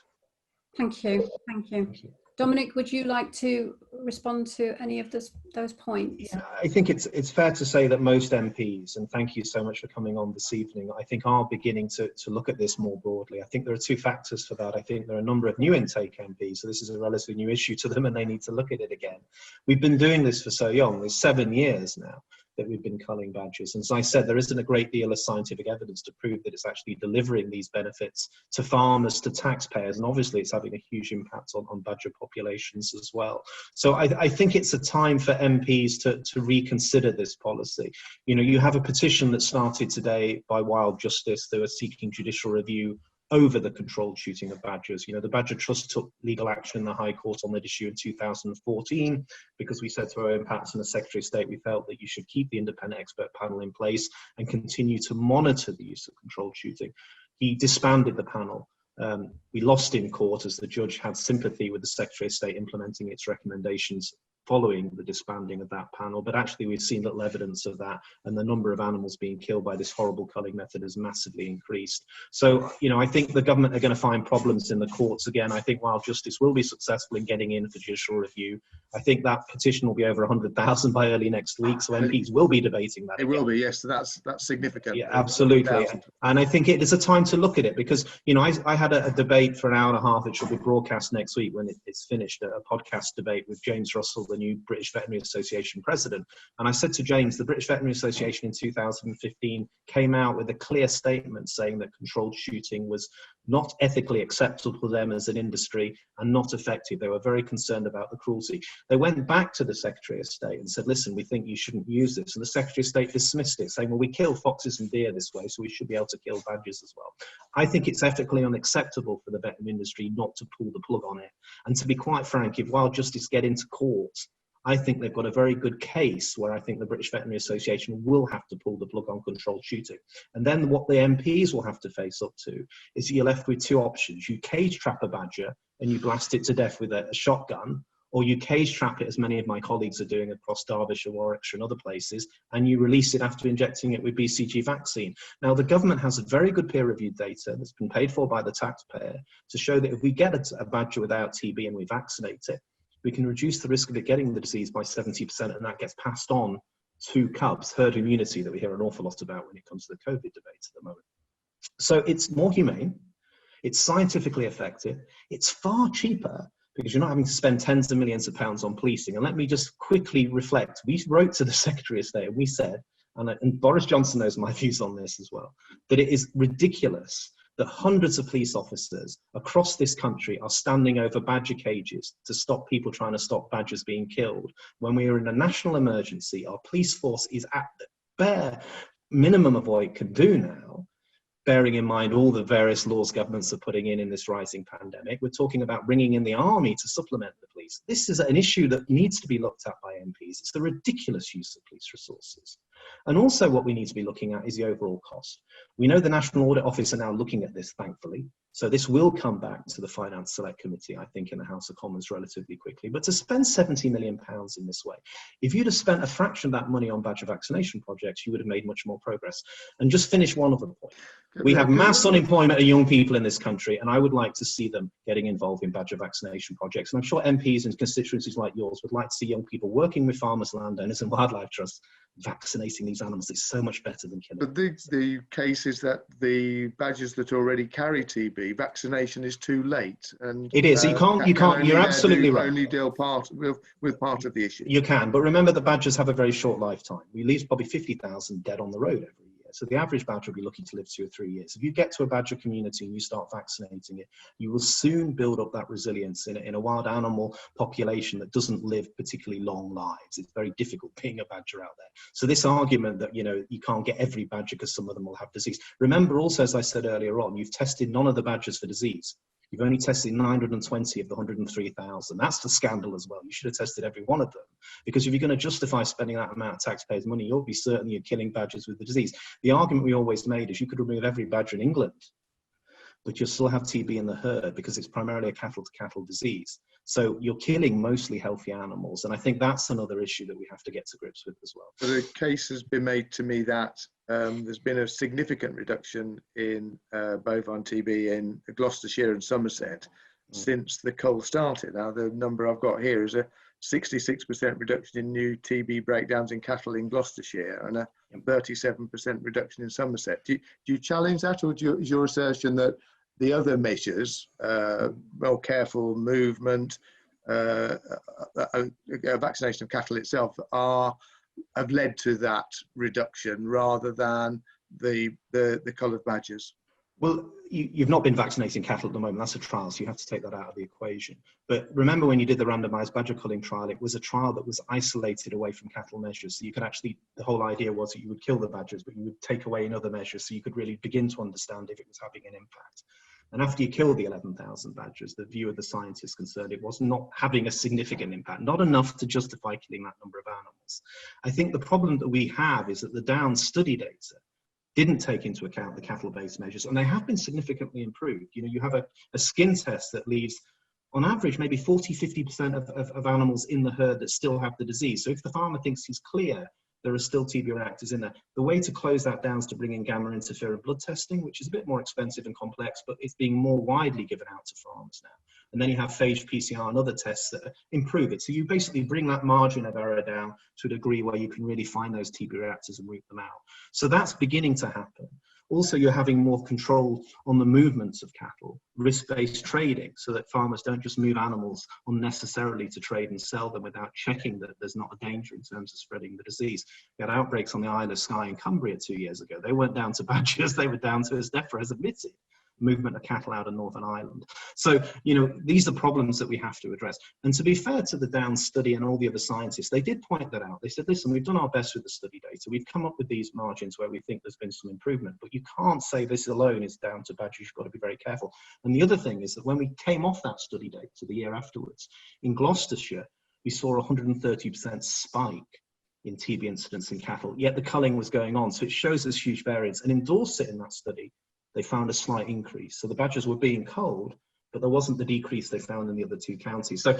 Thank you. Thank you. Dominic, would you like to respond to any of those points? Yeah, I think it's fair to say that most MPs, and thank you so much for coming on this evening, I think are beginning to look at this more broadly. I think there are 2 factors for that. I think there are a number of new intake MPs, so this is a relatively new issue to them and they need to look at it again. We've been doing this for so long, there's 7 years now that we've been culling badgers. And as I said, there isn't a great deal of scientific evidence to prove that it's actually delivering these benefits to farmers, to taxpayers, and obviously it's having a huge impact on badger populations as well. So I think it's a time for MPs to reconsider this policy. You know, you have a petition that started today by Wild Justice. They were seeking judicial review over the controlled shooting of badgers. You know, the Badger Trust took legal action in the High Court on that issue in 2014 because we said to our own Pats and the Secretary of State, we felt that you should keep the independent expert panel in place and continue to monitor the use of controlled shooting. He disbanded the panel. We lost in court as the judge had sympathy with the Secretary of State implementing its recommendations following the disbanding of that panel, but actually we've seen little evidence of that, and the number of animals being killed by this horrible culling method has massively increased. So, you know, I think the government are going to find problems in the courts again. I think Wild Justice will be successful in getting in for judicial review. I think that petition will be over 100,000 by early next week, so MPs will be debating that. It will be, yes, so that's significant. Yeah, absolutely. And I think it is a time to look at it because, you know, I had a debate for an hour and a half, which will be broadcast next week when it's finished, a podcast debate with James Russell, the new British Veterinary Association president. And I said to James, the British Veterinary Association in 2015 came out with a clear statement saying that controlled shooting was not ethically acceptable to them as an industry, and not effective. They were very concerned about the cruelty. They went back to the Secretary of State and said, listen, we think you shouldn't use this. And the Secretary of State dismissed it, saying, well, we kill foxes and deer this way, so we should be able to kill badgers as well. I think it's ethically unacceptable for the veterinary industry not to pull the plug on it. And to be quite frank, if Wild Justice get into court, I think they've got a very good case where I think the British Veterinary Association will have to pull the plug on controlled shooting. And then what the MPs will have to face up to is you're left with two options. You cage trap a badger and you blast it to death with a shotgun, or you cage trap it, as many of my colleagues are doing across Derbyshire, Warwickshire and other places, and you release it after injecting it with BCG vaccine. Now, the government has a very good peer-reviewed data that's been paid for by the taxpayer to show that if we get a badger without TB and we vaccinate it, we can reduce the risk of it getting the disease by 70%, and that gets passed on to cubs, herd immunity that we hear an awful lot about when it comes to the COVID debate at the moment. So it's more humane, it's scientifically effective, it's far cheaper because you're not having to spend tens of millions of pounds on policing. And let me just quickly reflect. We wrote to the Secretary of State and we said, and Boris Johnson knows my views on this as well, that it is ridiculous that hundreds of police officers across this country are standing over badger cages to stop people trying to stop badgers being killed. When we are in a national emergency, our police force is at the bare minimum of what it can do now, bearing in mind all the various laws governments are putting in this rising pandemic. We're talking about bringing in the army to supplement the police. This is an issue that needs to be looked at by MPs. It's the ridiculous use of police resources. And also what we need to be looking at is the overall cost. We know the National Audit Office are now looking at this, thankfully. So this will come back to the Finance Select Committee, I think, in the House of Commons relatively quickly. But to spend £70 million in this way, if you'd have spent a fraction of that money on badger vaccination projects, you would have made much more progress. And just finish one other point. We have mass unemployment of young people in this country, and I would like to see them getting involved in badger vaccination projects. And I'm sure MPs and constituencies like yours would like to see young people working with farmers, landowners and wildlife trusts vaccinating these animals. It's so much better than killing them. But the case is that the badgers that already carry TB, vaccination is too late. And it is. You can't. You're absolutely right. Only deal with part of the issue. You can, but remember the badgers have a very short lifetime. We leave probably 50,000 dead on the road every year. So the average badger will be lucky to live 2 or 3 years. If you get to a badger community and you start vaccinating it, you will soon build up that resilience in a wild animal population that doesn't live particularly long lives. It's very difficult being a badger out there. So this argument that, you know, you can't get every badger because some of them will have disease. Remember also, as I said earlier on, you've tested none of the badgers for disease. You've only tested 920 of the 103,000. That's the scandal as well. You should have tested every one of them. Because if you're going to justify spending that amount of taxpayers' money, you'll be certain you're killing badgers with the disease. The argument we always made is you could remove every badger in England, but you'll still have TB in the herd because it's primarily a cattle-to-cattle disease. So you're killing mostly healthy animals. And I think that's another issue that we have to get to grips with as well. The case has been made to me that there's been a significant reduction in bovine TB in Gloucestershire and Somerset since the cull started. Now, the number I've got here is a 66% reduction in new TB breakdowns in cattle in Gloucestershire and a 37% reduction in Somerset. Do you challenge that, or is your assertion that the other measures, well, careful movement, vaccination of cattle itself, have led to that reduction rather than the cull of badgers? Well, you've not been vaccinating cattle at the moment. That's a trial, so you have to take that out of the equation. But remember when you did the randomised badger culling trial, it was a trial that was isolated away from cattle measures. So you could actually, the whole idea was that you would kill the badgers, but you would take away in other measures so you could really begin to understand if it was having an impact. And after you kill the 11,000 badgers, the view of the scientists concerned, it was not having a significant impact, not enough to justify killing that number of animals. I think the problem that we have is that the Downs study data didn't take into account the cattle-based measures, and they have been significantly improved. You know, you have a skin test that leaves, on average, maybe 40–50% of animals in the herd that still have the disease. So if the farmer thinks he's clear, there are still TB reactors in there. The way to close that down is to bring in gamma interferon blood testing, which is a bit more expensive and complex, but it's being more widely given out to farmers now. And then you have phage PCR and other tests that improve it. So you basically bring that margin of error down to a degree where you can really find those TB reactors and root them out. So that's beginning to happen. Also, you're having more control on the movements of cattle, risk-based trading, so that farmers don't just move animals unnecessarily to trade and sell them without checking that there's not a danger in terms of spreading the disease. We had outbreaks on the Isle of Skye in Cumbria 2 years ago. They weren't down to badgers, they were down to, as DEFRA has admitted, movement of cattle out of Northern Ireland. So, these are problems that we have to address. And to be fair to the Downs study and all the other scientists, they did point that out. They said, listen, we've done our best with the study data. We've come up with these margins where we think there's been some improvement, but you can't say this alone is down to badgers. You've got to be very careful. And the other thing is that when we came off that study data the year afterwards, in Gloucestershire, we saw a 130% spike in TB incidence in cattle, yet the culling was going on. So it shows this huge variance. And in Dorset, in that study, they found a slight increase. So the badgers were being culled, but there wasn't the decrease they found in the other two counties. So,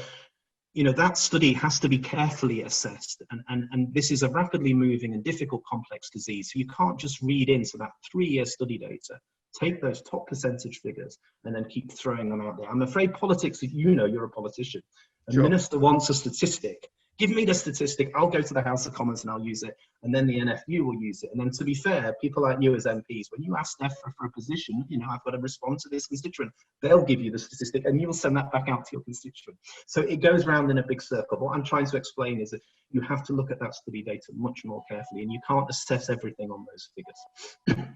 that study has to be carefully assessed. And this is a rapidly moving and difficult, complex disease. So you can't just read into that 3-year study data, take those top percentage figures, and then keep throwing them out there. I'm afraid politics, you're a politician. A minister wants a statistic. Give me the statistic, I'll go to the House of Commons and I'll use it, and then the NFU will use it. And then, to be fair, people like you as MPs, when you ask DEFRA for a position, I've got to respond to this constituent, they'll give you the statistic and you'll send that back out to your constituent. So it goes round in a big circle. What I'm trying to explain is that you have to look at that study data much more carefully, and you can't assess everything on those figures.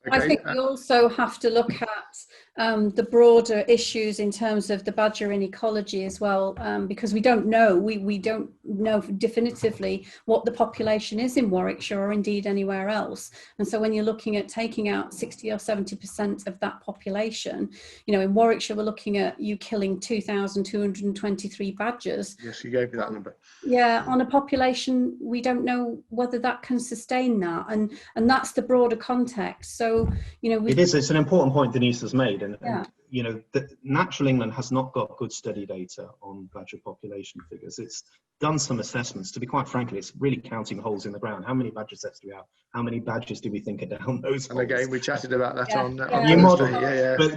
I think we also have to look at the broader issues in terms of the badger in ecology as well, because we don't know, we don't know definitively what the population is in Warwickshire or indeed anywhere else. And so when you're looking at taking out 60 or 70% of that population, in Warwickshire, we're looking at you killing 2,223 badgers. Yes, you gave me that number. Yeah, on a population, we don't know whether that can sustain that. And that's the broader context. So, it's an important point Denise has made, and Natural England has not got good study data on badger population figures. It's done some assessments. To be quite frankly, it's really counting holes in the ground. How many badger sets do we have? How many badgers do we think are down those holes? And again, we chatted about that on New model.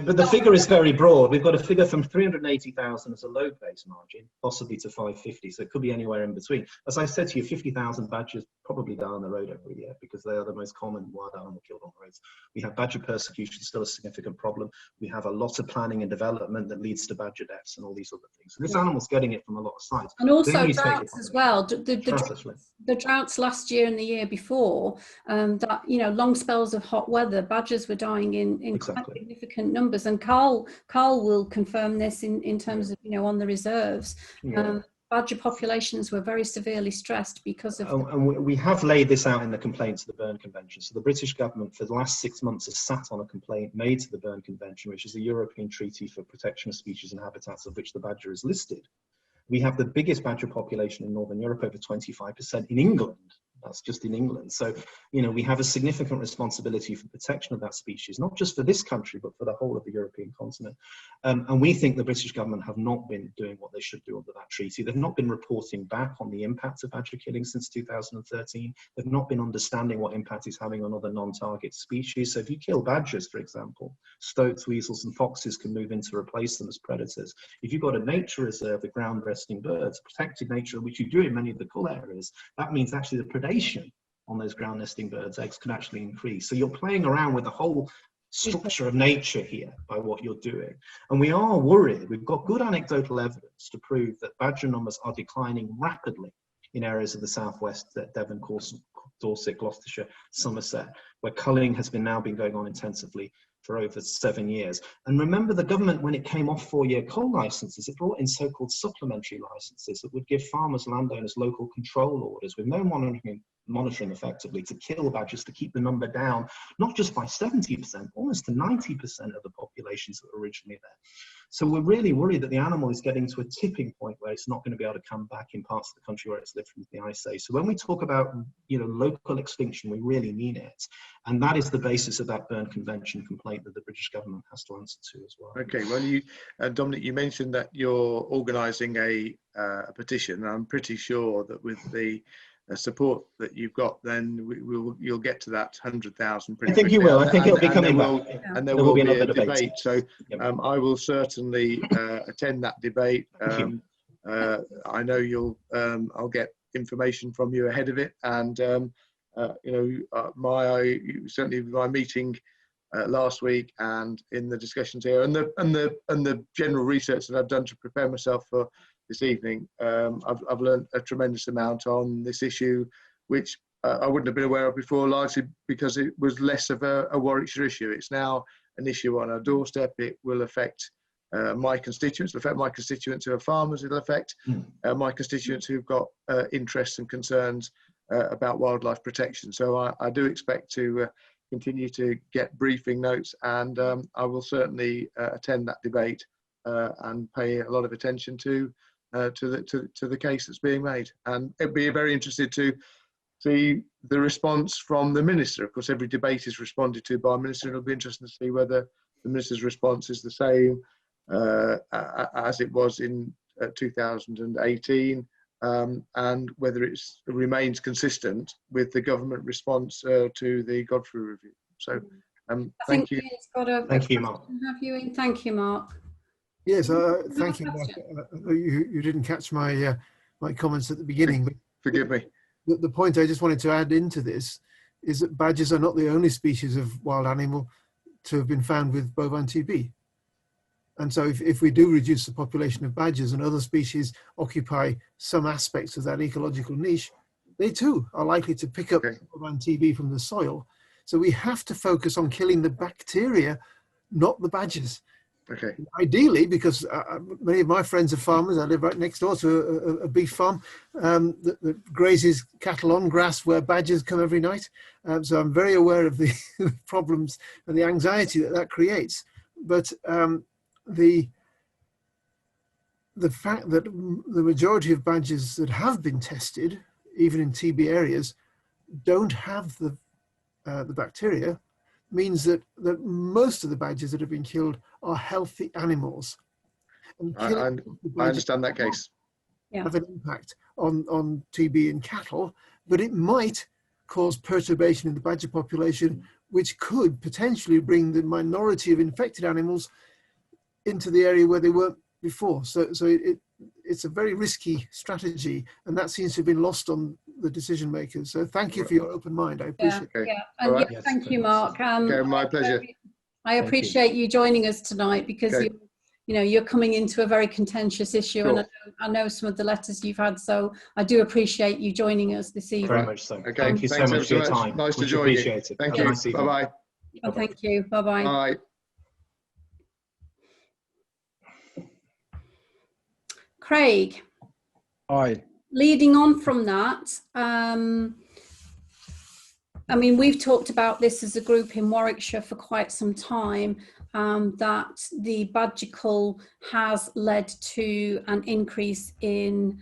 But the figure is very broad. We've got a figure from 380,000 as a load base margin, possibly to 550. So it could be anywhere in between. As I said to you, 50,000 badgers probably die on the road every year because they are the most common wild animal killed on the roads. We have badger persecution, still a significant problem. We have a lot of planning and development that leads to badger deaths and all these other things. So this animal's getting it from a lot of sides. And also droughts as well. The droughts last year and the year before, that long spells of hot weather, badgers were dying in quite significant numbers. And Carl will confirm this in terms of on the reserves. Badger populations were very severely stressed because of... And we have laid this out in the complaint to the Berne Convention. So the British government for the last 6 months has sat on a complaint made to the Berne Convention, which is the European Treaty for Protection of Species and Habitats, of which the badger is listed. We have the biggest badger population in Northern Europe, over 25% in England. That's just in England. So, we have a significant responsibility for protection of that species, not just for this country, but for the whole of the European continent. And we think the British government have not been doing what they should do under that treaty. They've not been reporting back on the impact of badger killing since 2013. They've not been understanding what impact it's having on other non-target species. So if you kill badgers, for example, stoats, weasels, and foxes can move in to replace them as predators. If you've got a nature reserve with ground resting birds, protected nature, which you do in many of the cull areas, that means actually the predation on those ground nesting birds' eggs can actually increase. So you're playing around with the whole structure of nature here by what you're doing. And we are worried. We've got good anecdotal evidence to prove that badger numbers are declining rapidly in areas of the southwest, Devon, Dorset, Gloucestershire, Somerset, where culling has now been going on intensively for over 7 years. And remember, the government, when it came off 4-year cull licenses, it brought in so-called supplementary licenses that would give farmers, landowners, local control orders with no monitoring effectively to kill badgers, to keep the number down, not just by 70%, almost to 90% of the populations that were originally there. So we're really worried that the animal is getting to a tipping point where it's not going to be able to come back in parts of the country where it's lived from the Ice Age. So when we talk about local extinction, we really mean it. And that is the basis of that Berne Convention complaint that the British government has to answer to as well. Okay, well, Dominic, you mentioned that you're organising a petition. I'm pretty sure that with the support that you've got, then you'll get to that 100,000. I think you will. I think it'll be coming back. And there will be a debate. So I will certainly attend that debate. I know I'll get information from you ahead of it, and certainly my meeting last week and in the discussions here and the general research that I've done to prepare myself for this evening, I've learned a tremendous amount on this issue, which I wouldn't have been aware of before, largely because it was less of a Warwickshire issue. It's now an issue on our doorstep. It will affect my constituents. It'll affect my constituents who are farmers. It'll affect my constituents who've got interests and concerns about wildlife protection. So I do expect to continue to get briefing notes, and I will certainly attend that debate and pay a lot of attention to the case that's being made. And it'd be very interested to see the response from the minister. Of course, every debate is responded to by a minister. It'll be interesting to see whether the minister's response is the same as it was in 2018, and whether it remains consistent with the government response to the Godfrey review. So, thank you. Thank you, Mark. Thank you, Mark. Yes, thank you, Mark. You didn't catch my my comments at the beginning, but Forgive me. the point I just wanted to add into this is that badgers are not the only species of wild animal to have been found with bovine TB. And so if we do reduce the population of badgers and other species occupy some aspects of that ecological niche, they too are likely to pick up bovine TB from the soil. So we have to focus on killing the bacteria, not the badgers. Okay. Ideally, because many of my friends are farmers. I live right next door to a beef farm that grazes cattle on grass where badgers come every night. So I'm very aware of the problems and the anxiety that creates. But the fact that the majority of badgers that have been tested, even in TB areas, don't have the bacteria, means that most of the badgers that have been killed are healthy animals. And I understand that case. Have an impact on TB in cattle, but it might cause perturbation in the badger population, which could potentially bring the minority of infected animals into the area where they weren't before. So it's a very risky strategy, and that seems to have been lost on the decision makers. So thank you for your open mind. I appreciate it. Okay. And Right. thank you, Mark. Okay, my pleasure. I appreciate you joining us tonight, because you're coming into a very contentious issue, and I know some of the letters you've had, so I do appreciate you joining us this evening. Very much so. Okay. Thank you so much for your time. Nice to Much join you. appreciated. Thank Have a you. nice evening. Bye-bye. Oh, thank you. Bye-bye. Bye. Craig. Hi. Leading on from that, I mean, we've talked about this as a group in Warwickshire for quite some time, that the badger cull has led to an increase in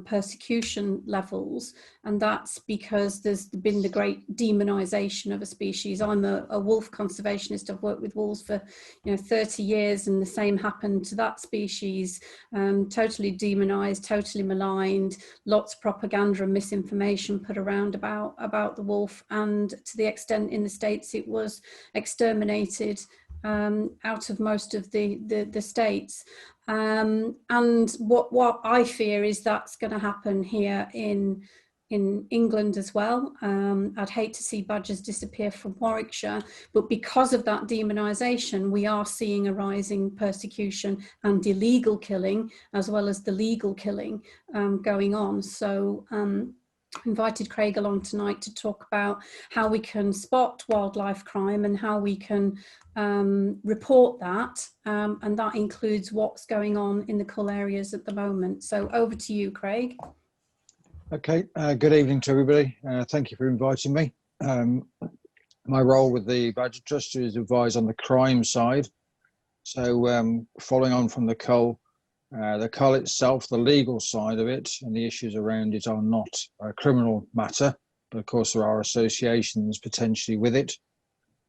persecution levels, and that's because there's been the great demonisation of a species. I'm a wolf conservationist. I've worked with wolves for 30 years, and the same happened to that species. Totally demonised, totally maligned, lots of propaganda and misinformation put around about the wolf, and to the extent in the States it was exterminated out of most of the states. And what I fear is that's going to happen here in England as well. I'd hate to see badgers disappear from Warwickshire, but because of that demonisation, we are seeing a rising persecution and illegal killing, as well as the legal killing going on. So invited Craig along tonight to talk about how we can spot wildlife crime and how we can report that, and that includes what's going on in the cull areas at the moment. So over to you, Craig. Okay, good evening to everybody. Thank you for inviting me. My role with the Badger Trust is to advise on the crime side. So following on from the cull itself, the legal side of it and the issues around it are not a criminal matter, but of course there are associations potentially with it.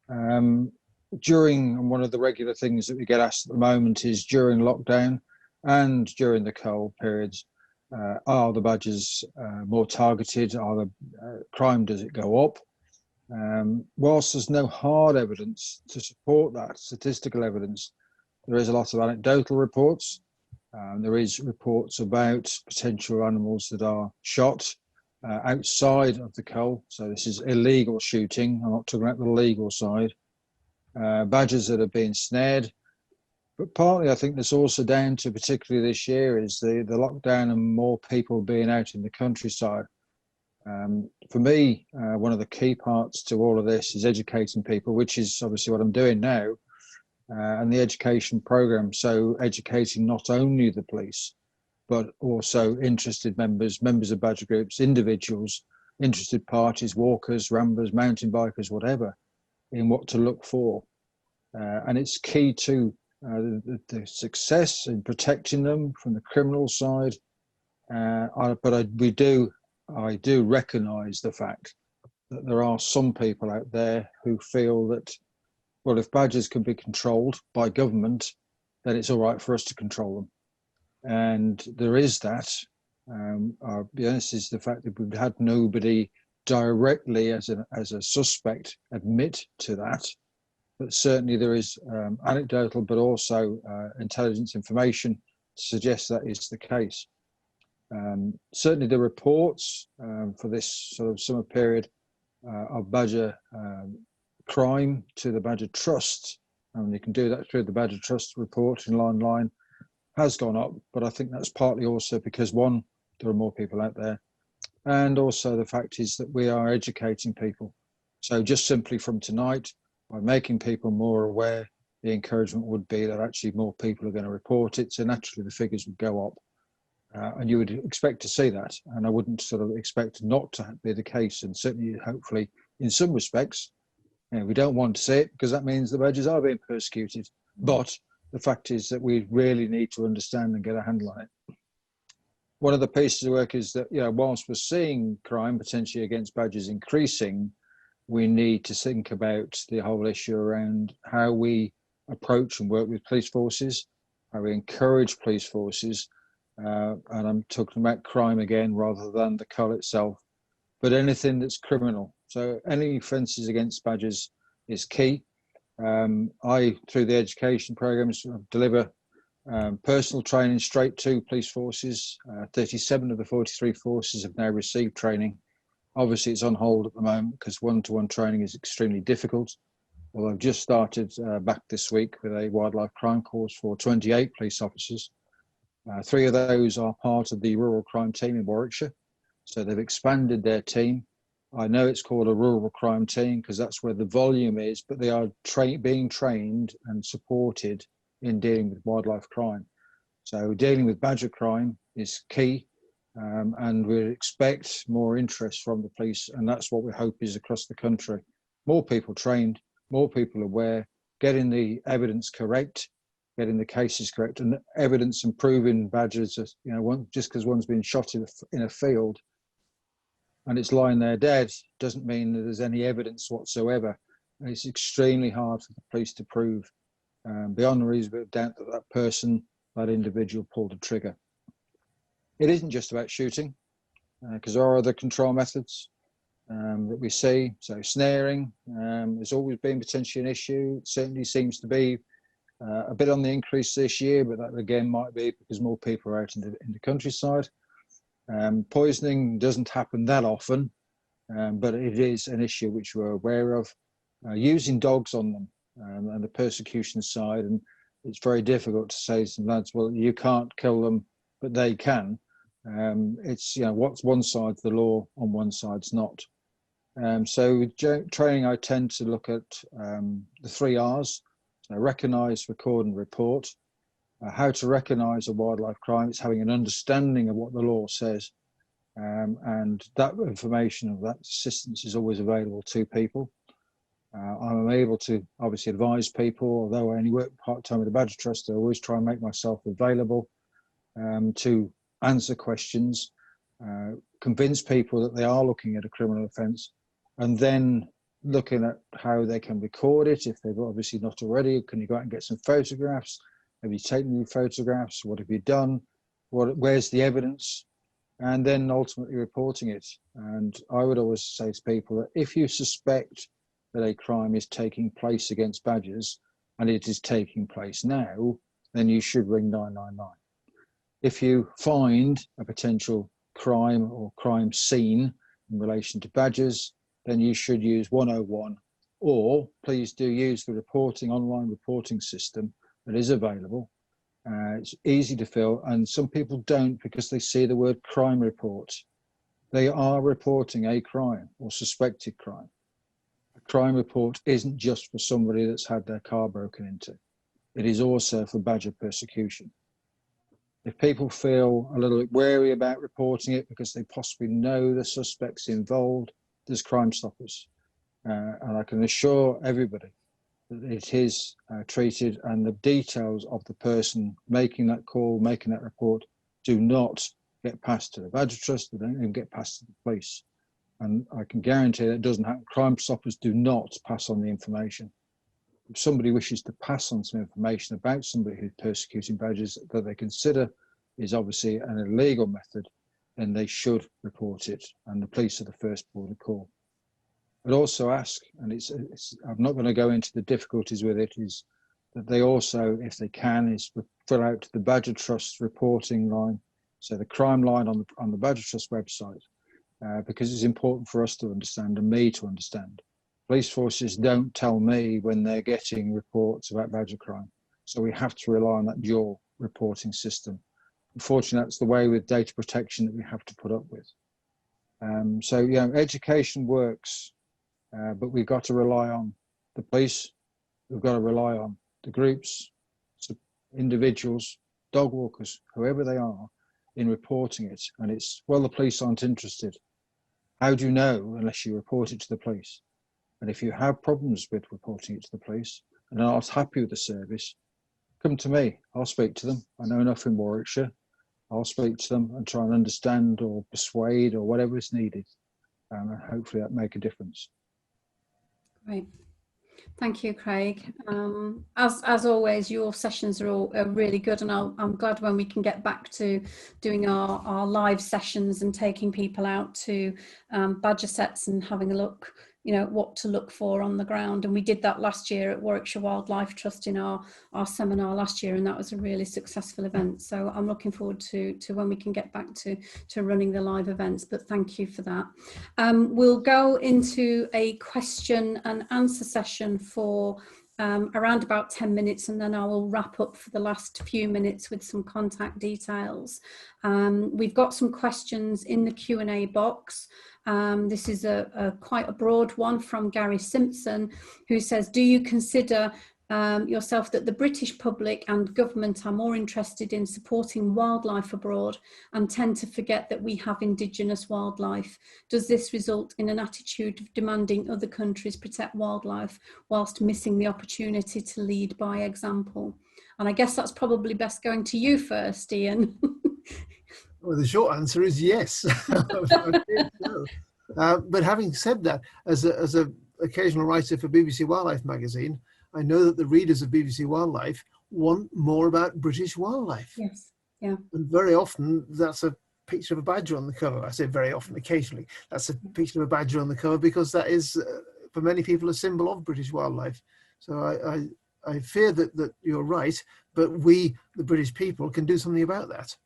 And one of the regular things that we get asked at the moment is, during lockdown and during the cull periods, are the badgers more targeted? Are the crime, does it go up? Whilst there's no hard evidence to support that, statistical evidence, there is a lot of anecdotal reports. There is reports about potential animals that are shot outside of the cull. So this is illegal shooting. I'm not talking about the legal side. Badgers that are being snared. But partly I think that's also down to, particularly this year, is the lockdown and more people being out in the countryside. For me, one of the key parts to all of this is educating people, which is obviously what I'm doing now. and the education program. So educating not only the police, but also interested members of badger groups, individuals, interested parties, walkers, ramblers, mountain bikers, whatever, in what to look for. And it's key to the success in protecting them from the criminal side. But I do recognise the fact that there are some people out there who feel that, well, if badgers can be controlled by government, then it's all right for us to control them. And there is that. I'll be honest, is the fact that we've had nobody directly as a suspect admit to that. But certainly there is anecdotal, but also intelligence information to suggest that is the case. Certainly the reports for this sort of summer period of badger crime to the Badger Trust, and you can do that through the Badger Trust reporting online, has gone up. But I think that's partly also because, one, there are more people out there, and also the fact is that we are educating people. So just simply from tonight, by making people more aware, the encouragement would be that actually more people are going to report it, so naturally the figures would go up. And you would expect to see that, and I wouldn't sort of expect not to be the case. And certainly, hopefully, in some respects, we don't want to see it because that means the badgers are being persecuted. But the fact is that we really need to understand and get a handle on it. One of the pieces of work is that, whilst we're seeing crime potentially against badgers increasing, we need to think about the whole issue around how we approach and work with police forces, how we encourage police forces. And I'm talking about crime again rather than the cull itself, but anything that's criminal. So any offences against badgers is key. I, through the education programs, deliver personal training straight to police forces. 37 of the 43 forces have now received training. Obviously, it's on hold at the moment because one-to-one training is extremely difficult. Well, I've just started back this week with a wildlife crime course for 28 police officers. 3 of those are part of the rural crime team in Warwickshire. So they've expanded their team. I know it's called a rural crime team because that's where the volume is, but they are being trained and supported in dealing with wildlife crime. So dealing with badger crime is key, and we expect more interest from the police, and that's what we hope is across the country. More people trained, more people aware, getting the evidence correct, getting the cases correct, and evidence and proving badgers, just because one's been shot in a field and it's lying there dead doesn't mean that there's any evidence whatsoever. And it's extremely hard for the police to prove beyond the reasonable doubt that that person, that individual, pulled a trigger. It isn't just about shooting, because there are other control methods that we see. So snaring has always been potentially an issue. It certainly seems to be a bit on the increase this year, but that again might be because more people are out in the countryside. Poisoning doesn't happen that often, but it is an issue which we're aware of. Using dogs on them and the persecution side, and it's very difficult to say to some lads, well, you can't kill them, but they can. It's, what's one side's the law, on one side's not. So with training, I tend to look at the 3 R's. So recognise, record and report. How to recognise a wildlife crime, it's having an understanding of what the law says. And that information of that assistance is always available to people. I'm able to obviously advise people, although I only work part-time with the Badger Trust, I always try and make myself available to answer questions, convince people that they are looking at a criminal offence, and then looking at how they can record it. If they've obviously not already, can you go out and get some photographs? Have you taken any photographs? What have you done? Where's the evidence? And then ultimately reporting it. And I would always say to people that if you suspect that a crime is taking place against badgers, and it is taking place now, then you should ring 999. If you find a potential crime or crime scene in relation to badgers, then you should use 101, or please do use the online reporting system that is available. It's easy to fill, and some people don't because they see the word crime report. They are reporting a crime or suspected crime. A crime report isn't just for somebody that's had their car broken into. it is also for badger persecution. If people feel a little bit wary about reporting it because they possibly know the suspects involved, there's Crime Stoppers. And I can assure everybody that it is treated, and the details of the person making that call, making that report, do not get passed to the Badger Trust, they don't even get passed to the police. And I can guarantee that doesn't happen. Crime Stoppers do not pass on the information. If somebody wishes to pass on some information about somebody who's persecuting badgers that they consider is obviously an illegal method, then they should report it, and the police are the first port of call. But also ask, and I'm not going to go into the difficulties with it, is that they also, if they can, is fill out the Badger Trust reporting line, so the crime line on the Badger Trust website, because it's important for us to understand and me to understand. Police forces don't tell me when they're getting reports about badger crime. So we have to rely on that dual reporting system. Unfortunately, that's the way with data protection that we have to put up with. So, yeah, education works, but we've got to rely on the police. We've got to rely on the groups, individuals, dog walkers, whoever they are, in reporting it. And it's, well, the police aren't interested. How do you know unless you report it to the police? And if you have problems with reporting it to the police and are not happy with the service, come to me. I'll speak to them. I know enough in Warwickshire. I'll speak to them and try and understand or persuade or whatever is needed. And hopefully that make a difference. Great. Thank you, Craig. As always, your sessions are really good, and I'm glad when we can get back to doing our live sessions and taking people out to badger sets and having a look, you know, what to look for on the ground. And we did that last year at Warwickshire Wildlife Trust in our seminar last year, and that was a really successful event. So I'm looking forward to when we can get back to running the live events, but thank you for that. We'll go into a question and answer session for around about 10 minutes, and then I will wrap up for the last few minutes with some contact details. We've got some questions in the Q&A box. This is quite a broad one from Gary Simpson, who says, do you consider yourself that the British public and government are more interested in supporting wildlife abroad and tend to forget that we have indigenous wildlife? Does this result in an attitude of demanding other countries protect wildlife whilst missing the opportunity to lead by example? And I guess that's probably best going to you first, Ian. Well, the short answer is yes. But having said that, as an occasional writer for BBC Wildlife magazine, I know that the readers of BBC Wildlife want more about British wildlife. Yes, yeah. And very often that's a picture of a badger on the cover. I say very often, occasionally, that's a picture of a badger on the cover, because that is, for many people, a symbol of British wildlife. So I fear that you're right, but we, the British people, can do something about that.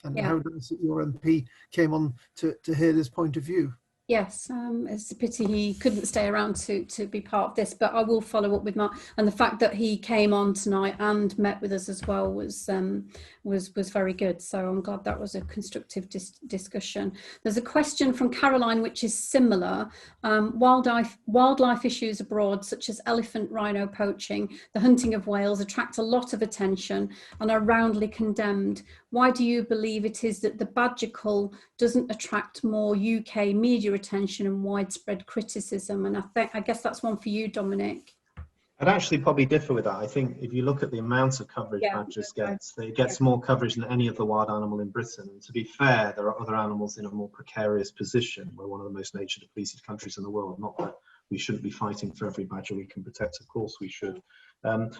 And how nice that your MP came on to hear this point of view. Yes, it's a pity he couldn't stay around to be part of this, but I will follow up with Mark. And the fact that he came on tonight and met with us as well was very good. So I'm glad that was a constructive discussion. There's a question from Caroline which is similar. Wildlife issues abroad, such as elephant rhino poaching, the hunting of whales, attract a lot of attention and are roundly condemned. Why do you believe it is that the badger cull doesn't attract more UK media attention and widespread criticism? And I guess that's one for you, Dominic. I'd actually probably differ with that. I think if you look at the amount of coverage badgers gets, it gets more coverage than any other wild animal in Britain. And to be fair, there are other animals in a more precarious position. We're one of the most nature depleted countries in the world. Not that we shouldn't be fighting for every badger we can protect. Of course we should.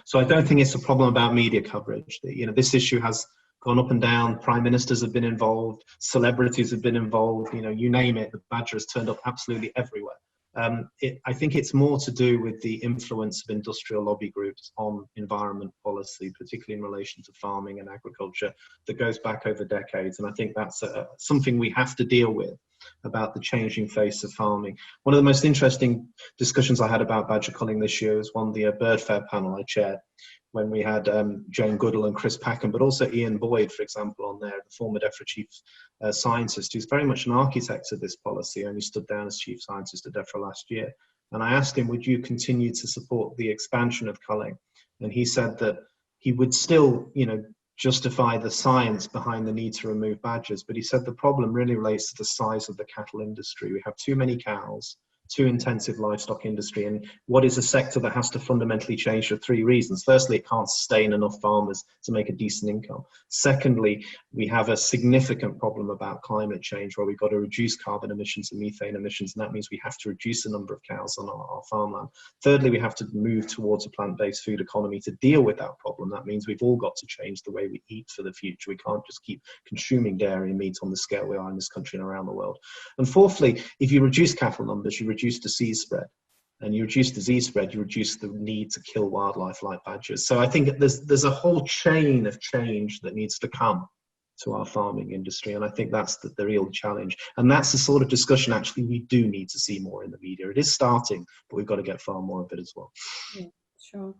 So I don't think it's a problem about media coverage. You know, this issue has gone up and down. Prime ministers have been involved, celebrities have been involved, you know, you name it, the badger has turned up absolutely everywhere. I think it's more to do with the influence of industrial lobby groups on environment policy, particularly in relation to farming and agriculture, that goes back over decades. And I think that's something we have to deal with, about the changing face of farming. One of the most interesting discussions I had about badger culling this year was one of the bird fair panel I chaired, when we had Jane Goodall and Chris Packham, but also Ian Boyd, for example, on there, the former DEFRA chief scientist, who's very much an architect of this policy, only stood down as chief scientist at DEFRA last year. And I asked him, would you continue to support the expansion of culling? And he said that he would still, justify the science behind the need to remove badgers. But he said the problem really relates to the size of the cattle industry. We have too many cows, too intensive livestock industry, and what is a sector that has to fundamentally change for 3 reasons. Firstly, it can't sustain enough farmers to make a decent income. Secondly, we have a significant problem about climate change, where we've got to reduce carbon emissions and methane emissions, and that means we have to reduce the number of cows on our farmland. Thirdly, we have to move towards a plant-based food economy to deal with that problem. That means we've all got to change the way we eat for the future. We can't just keep consuming dairy and meat on the scale we are in this country and around the world. And fourthly, if you reduce cattle numbers, you reduce disease spread. And you reduce disease spread, you reduce the need to kill wildlife like badgers. So I think there's a whole chain of change that needs to come to our farming industry. And I think that's the real challenge. And that's the sort of discussion actually we do need to see more in the media. It is starting, but we've got to get far more of it as well. Yeah, sure.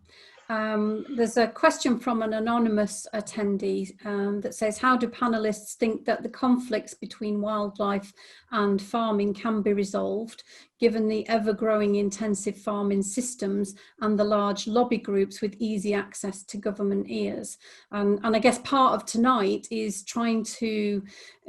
There's a question from an anonymous attendee that says, how do panelists think that the conflicts between wildlife and farming can be resolved, given the ever-growing intensive farming systems and the large lobby groups with easy access to government ears? And I guess part of tonight is trying to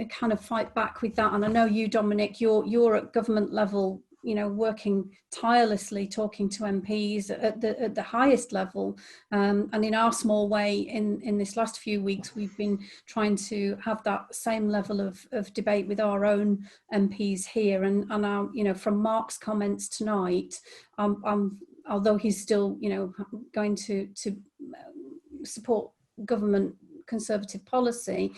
kind of fight back with that. And I know you, Dominic, you're at government level, working tirelessly, talking to MPs at the highest level, and in our small way, in this last few weeks, we've been trying to have that same level of debate with our own MPs here. And our, from Mark's comments tonight, although he's still, going to support government Conservative policy,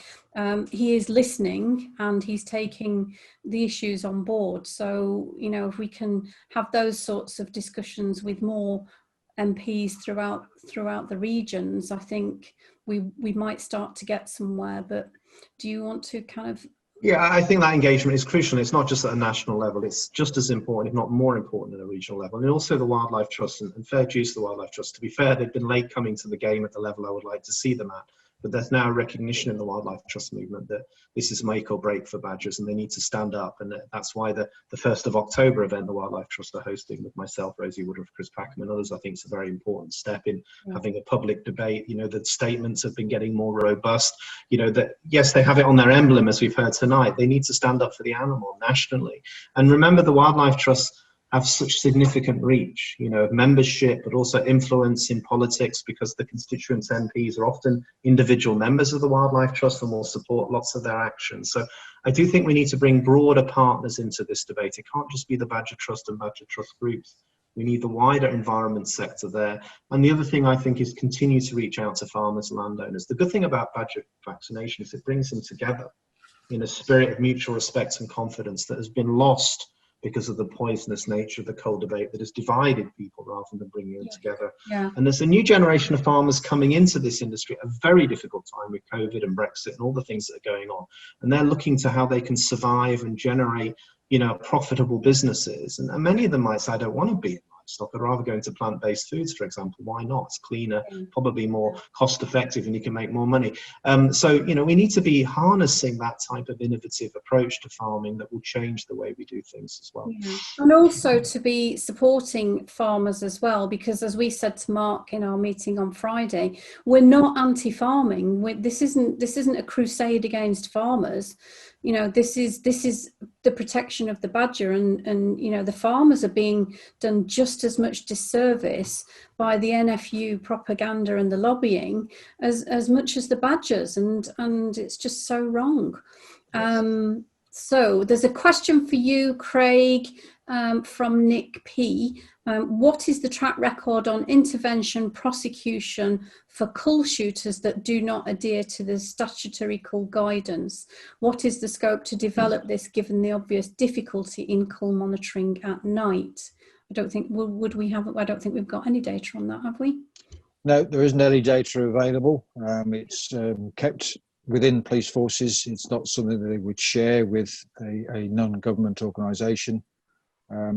he is listening and he's taking the issues on board. So, if we can have those sorts of discussions with more MPs throughout the regions, I think we might start to get somewhere. But do you want to kind of... Yeah, I think that engagement is crucial. It's not just at a national level, it's just as important, if not more important, at a regional level. And also the Wildlife Trust, and fair dues to the Wildlife Trust. To be fair, they've been late coming to the game at the level I would like to see them at. But there's now a recognition in the Wildlife Trust movement that this is make or break for badgers and they need to stand up. And that's why the 1st of October event the Wildlife Trust are hosting with myself, Rosie Woodruff, Chris Packham and others, I think is a very important step in having a public debate. The statements have been getting more robust. That yes, they have it on their emblem, as we've heard tonight. They need to stand up for the animal nationally. And remember, the Wildlife Trust have such significant reach, membership, but also influence in politics, because the constituents MPs are often individual members of the Wildlife Trust and will support lots of their actions. So I do think we need to bring broader partners into this debate. It can't just be the Badger Trust and Badger Trust groups. We need the wider environment sector there. And the other thing I think is continue to reach out to farmers and landowners. The good thing about badger vaccination is it brings them together in a spirit of mutual respect and confidence that has been lost because of the poisonous nature of the coal debate that has divided people rather than bringing them together. Yeah. And there's a new generation of farmers coming into this industry at a very difficult time with COVID and Brexit and all the things that are going on. And they're looking to how they can survive and generate, profitable businesses. And many of them might say, I don't want to be in livestock. I'd rather go into plant-based foods, for example. Why not? It's cleaner, probably more cost-effective, and you can make more money. So, we need to be harnessing that type of innovative approach to farming that will change the way we do things as well. Yeah. And also to be supporting farmers as well, because as we said to Mark in our meeting on Friday, we're not anti-farming. This isn't a crusade against farmers. This is the protection of the badger, and the farmers are being done just as much disservice by the NFU propaganda and the lobbying as much as the badgers, and it's just so wrong. So there's a question for you, Craig, from Nick P. What is the track record on intervention prosecution for cull shooters that do not adhere to the statutory cull guidance? What is the scope to develop this, given the obvious difficulty in cull monitoring at night? I don't think we've got any data on that, have we? No, there isn't any data available. It's kept within police forces. It's not something that they would share with a non-government organisation.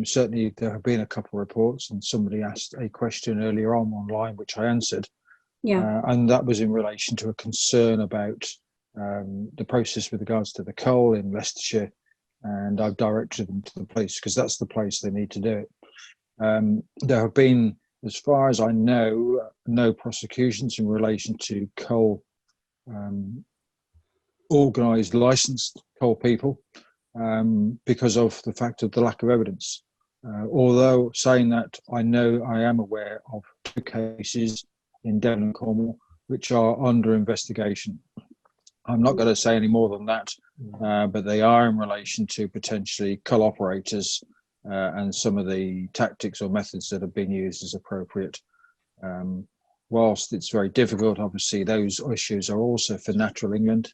Certainly there have been a couple of reports, and somebody asked a question earlier on online, which I answered. Yeah. And that was in relation to a concern about the process with regards to the cull in Gloucestershire, and I've directed them to the police because that's the place they need to do it. There have been As far as I know, no prosecutions in relation to coal, organised licensed coal people, because of the fact of the lack of evidence. Although saying that, I am aware of 2 cases in Devon and Cornwall which are under investigation. I'm not going to say any more than that, but they are in relation to potentially coal operators and some of the tactics or methods that have been used as appropriate. Whilst it's very difficult, obviously those issues are also for Natural England,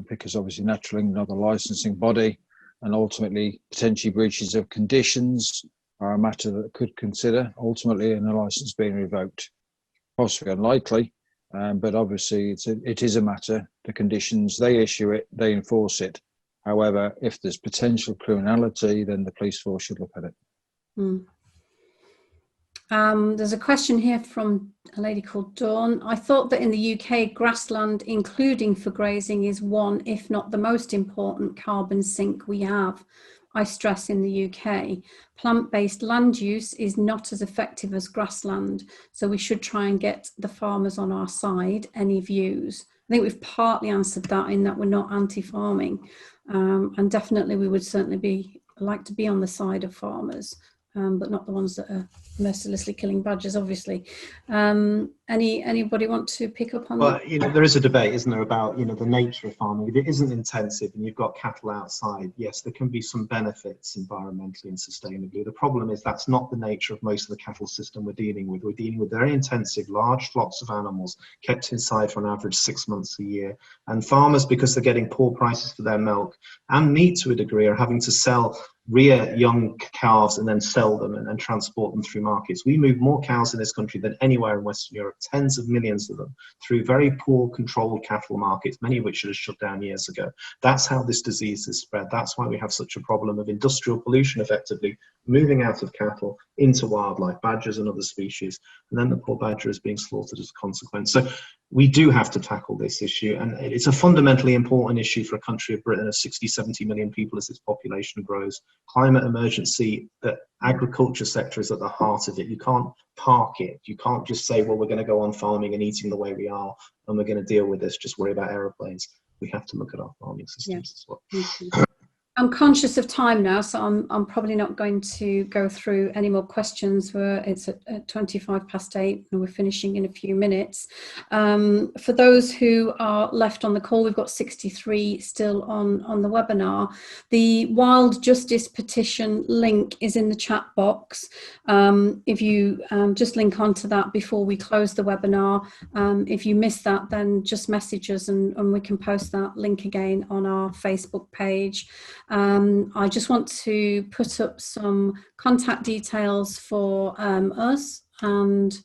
because obviously Natural England are the licensing body, and ultimately potentially breaches of conditions are a matter that could consider ultimately in a licence being revoked. Possibly unlikely, but obviously it is a matter. The conditions, they issue it, they enforce it. However, if there's potential criminality, then the police force should look at it. There's a question here from a lady called Dawn. I thought that in the UK, grassland, including for grazing, is one, if not the most important carbon sink we have. I stress in the UK, plant-based land use is not as effective as grassland, so we should try and get the farmers on our side. Any views? I think we've partly answered that in that we're not anti-farming, and definitely we would certainly like to be on the side of farmers, but not the ones that are mercilessly killing badgers, obviously. Anybody want to pick up on that? Well, there is a debate, isn't there, about, the nature of farming. If it isn't intensive and you've got cattle outside, yes, there can be some benefits environmentally and sustainably. The problem is that's not the nature of most of the cattle system we're dealing with. We're dealing with very intensive, large flocks of animals kept inside for an average 6 months a year. And farmers, because they're getting poor prices for their milk and meat to a degree, are having to rear young calves and then sell them and transport them through markets. We move more cows in this country than anywhere in Western Europe, tens of millions of them, through very poor controlled cattle markets, many of which should have shut down years ago. That's how this disease is spread. That's why we have such a problem of industrial pollution, effectively moving out of cattle into wildlife, badgers and other species, and then the poor badger is being slaughtered as a consequence. So we do have to tackle this issue, and it's a fundamentally important issue for a country of Britain of 60-70 million people as its population grows. Climate emergency, the agriculture sector is at the heart of it. You can't park it. You can't just say, well, we're going to go on farming and eating the way we are, and we're going to deal with this, just worry about aeroplanes. We have to look at our farming systems as well. I'm conscious of time now, so I'm probably not going to go through any more questions. It's at 8:25 and we're finishing in a few minutes. For those who are left on the call, we've got 63 still on the webinar. The Wild Justice Petition link is in the chat box. If you just link onto that before we close the webinar, if you miss that, then just message us and we can post that link again on our Facebook page. I just want to put up some contact details for us, and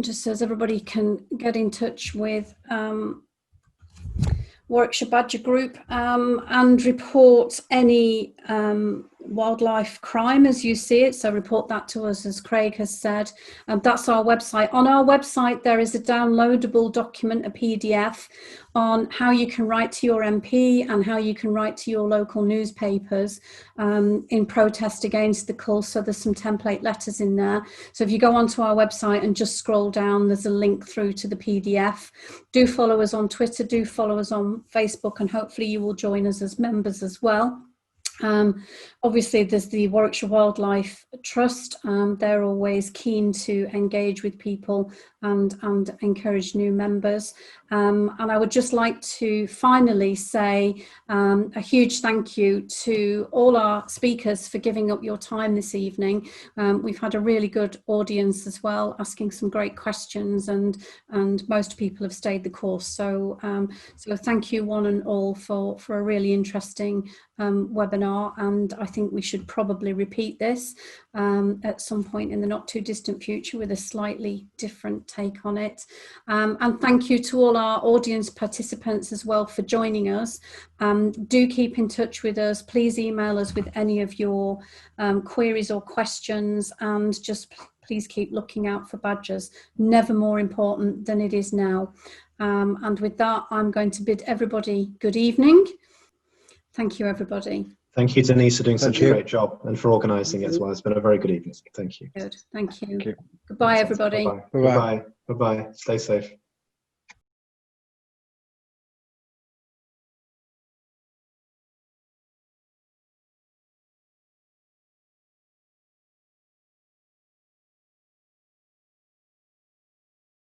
just as everybody can get in touch with Warwickshire Badger Group and report any wildlife crime as you see it. So report that to us, as Craig has said. That's our website. On our website there is a downloadable document, a PDF, on how you can write to your MP and how you can write to your local newspapers in protest against the cull. So there's some template letters in there. So if you go onto our website and just scroll down, there's a link through to the PDF. Do follow us on Twitter, do follow us on Facebook, and hopefully you will join us as members as well. Obviously there's the Warwickshire Wildlife Trust. They're always keen to engage with people and encourage new members. And I would just like to finally say a huge thank you to all our speakers for giving up your time this evening. We've had a really good audience as well, asking some great questions, and most people have stayed the course. So thank you one and all for a really interesting webinar, and I think we should probably repeat this at some point in the not too distant future with a slightly different take on it. And thank you to all our audience participants as well for joining us. Do keep in touch with us. Please email us with any of your queries or questions, and just please keep looking out for badgers. Never more important than it is now. And with that, I'm going to bid everybody good evening. Thank you, everybody. Thank you, Denise, for doing Thank such you. a great job and for organising it as well. It's been a very good evening. Thank you. Good. Thank you. Thank you. Goodbye, everybody. Bye-bye. Bye-bye. Bye-bye. Stay safe.